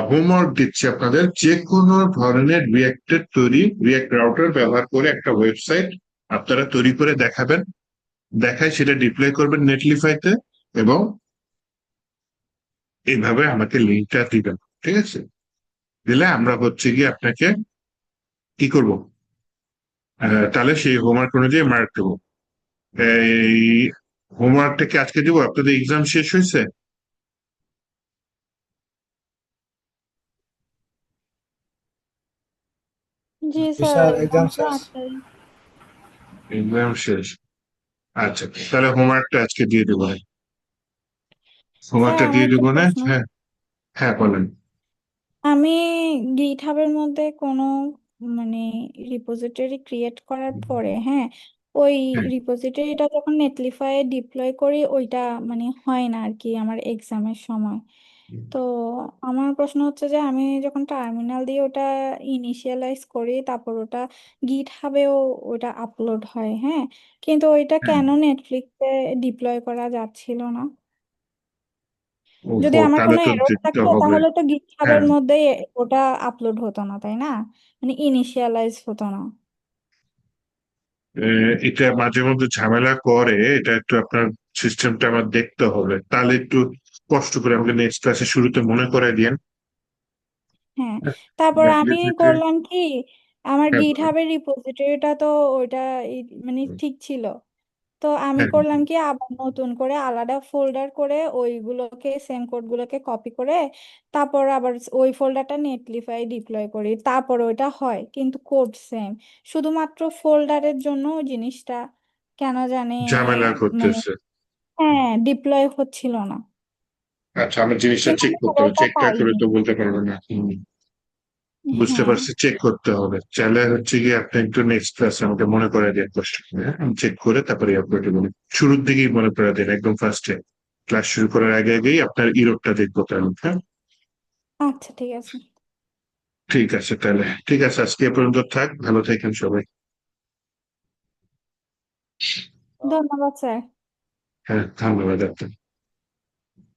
হোমওয়ার্ক দিচ্ছি আপনাদের, যে কোনো ধরনের রিয়েক্টের তৈরি, রিয়েক্ট রাউটার ব্যবহার করে একটা ওয়েবসাইট আপনারা তৈরি করে দেখাবেন, দেখায় সেটা ডিপ্লয় করবেন নেটলিফাইতে, এবং এইভাবে আমাকে লিঙ্কটা দিবেন, ঠিক আছে? দিলে আমরা হচ্ছে গিয়ে আপনাকে কি করব, তাহলে সেই হোমওয়ার্ক অনুযায়ী মার্ক দেবো। এই হোমওয়ার্কটা কি আজকে দিব? আপনাদের এক্সাম শেষ হয়েছে? জি জি স্যার, স্যার, এক্সাম এক্সাম তো শেষ। 8 তারিখ। এক্সাম শেষ, আচ্ছা তাহলে হোমওয়ার্কটা আজকে দিয়ে দেবো। স্যার হোমওয়ার্কটা আমার দিয়ে একটা দেবো না? প্রশ্ন, হ্যাঁ, হ্যাঁ বলেন। আমি গিটহাবের মধ্যে কোনো মানে রিপোজিটরি ক্রিয়েট করার পরে, হ্যাঁ, ওই হ্যাঁ, রিপোজিটরিটা যখন নেটলিফাই ডিপ্লয় করি ওইটা মানে হয় না আর কি আমার এক্সামের সময়। তো আমার প্রশ্ন হচ্ছে যে আমি যখন টার্মিনাল দিয়ে ওটা ইনিশিয়ালাইজ করি তারপর ওটা গিটহাবেও ওটা আপলোড হয়, হ্যাঁ, কিন্তু ওইটা হ্যাঁ। কেন নেটফ্লিক্সে ডিপ্লয় করা যাচ্ছিল না? যদি ওহো, আমার তাহলে কোনো তো এরর দেখতে থাকতো হবে। তাহলে তো হ্যাঁ, গিটহাবের মধ্যেই ওটা আপলোড হতো না, তাই না? মানে ইনিশিয়ালাইজ হতো না। এটা মাঝে মধ্যে ঝামেলা করে, এটা একটু আপনার সিস্টেমটা আমার দেখতে হবে, তাহলে একটু কষ্ট করে আমাকে নেক্সট ক্লাসে শুরুতে মনে করে দিয়েন। হ্যাঁ, তারপর আমি নেটলিস্টে, করলাম কি, আমার হ্যাঁ বলেন। গিটহাবের রিপোজিটরিটা তো ওইটা মানে ঠিক ছিল। তো আমি হ্যাঁ, করলাম কি, আবার নতুন করে আলাদা ফোল্ডার করে ওইগুলোকে সেম কোডগুলোকে কপি করে তারপর আবার ওই ফোল্ডারটা নেটলিফাই ডিপ্লয় করি, তারপর ওইটা হয় কিন্তু কোড সেম। শুধুমাত্র ফোল্ডারের জন্য ওই জিনিসটা কেন জানি ঝামেলা মানে, করতেছে। হ্যাঁ, ডিপ্লয় হচ্ছিল না, আচ্ছা, আমার জিনিসটা কিন্তু চেক আমি করতে হবে, পুরোটা চেকটা করে পাইনি। তো বলতে পারবো না। বুঝতে হ্যাঁ, পারছি, চেক করতে হবে, চাইলে হচ্ছে গিয়ে আপনি একটু নেক্সট ক্লাসে আমাকে মনে করে দেন কষ্ট করে, হ্যাঁ? আমি চেক করে তারপরে আপলোড দেবো। শুরুর দিকেই মনে করে দেন, একদম ফার্স্টে ক্লাস শুরু করার আগে আগেই আপনার ইরোরটা দেখবো তাহলে, হ্যাঁ? আচ্ছা ঠিক আছে। ঠিক আছে তাহলে, ঠিক আছে, আজকে এ পর্যন্ত থাক, ভালো থাকেন সবাই। ধন্যবাদ স্যার। হ্যাঁ, ধন্যবাদ আপনাকে।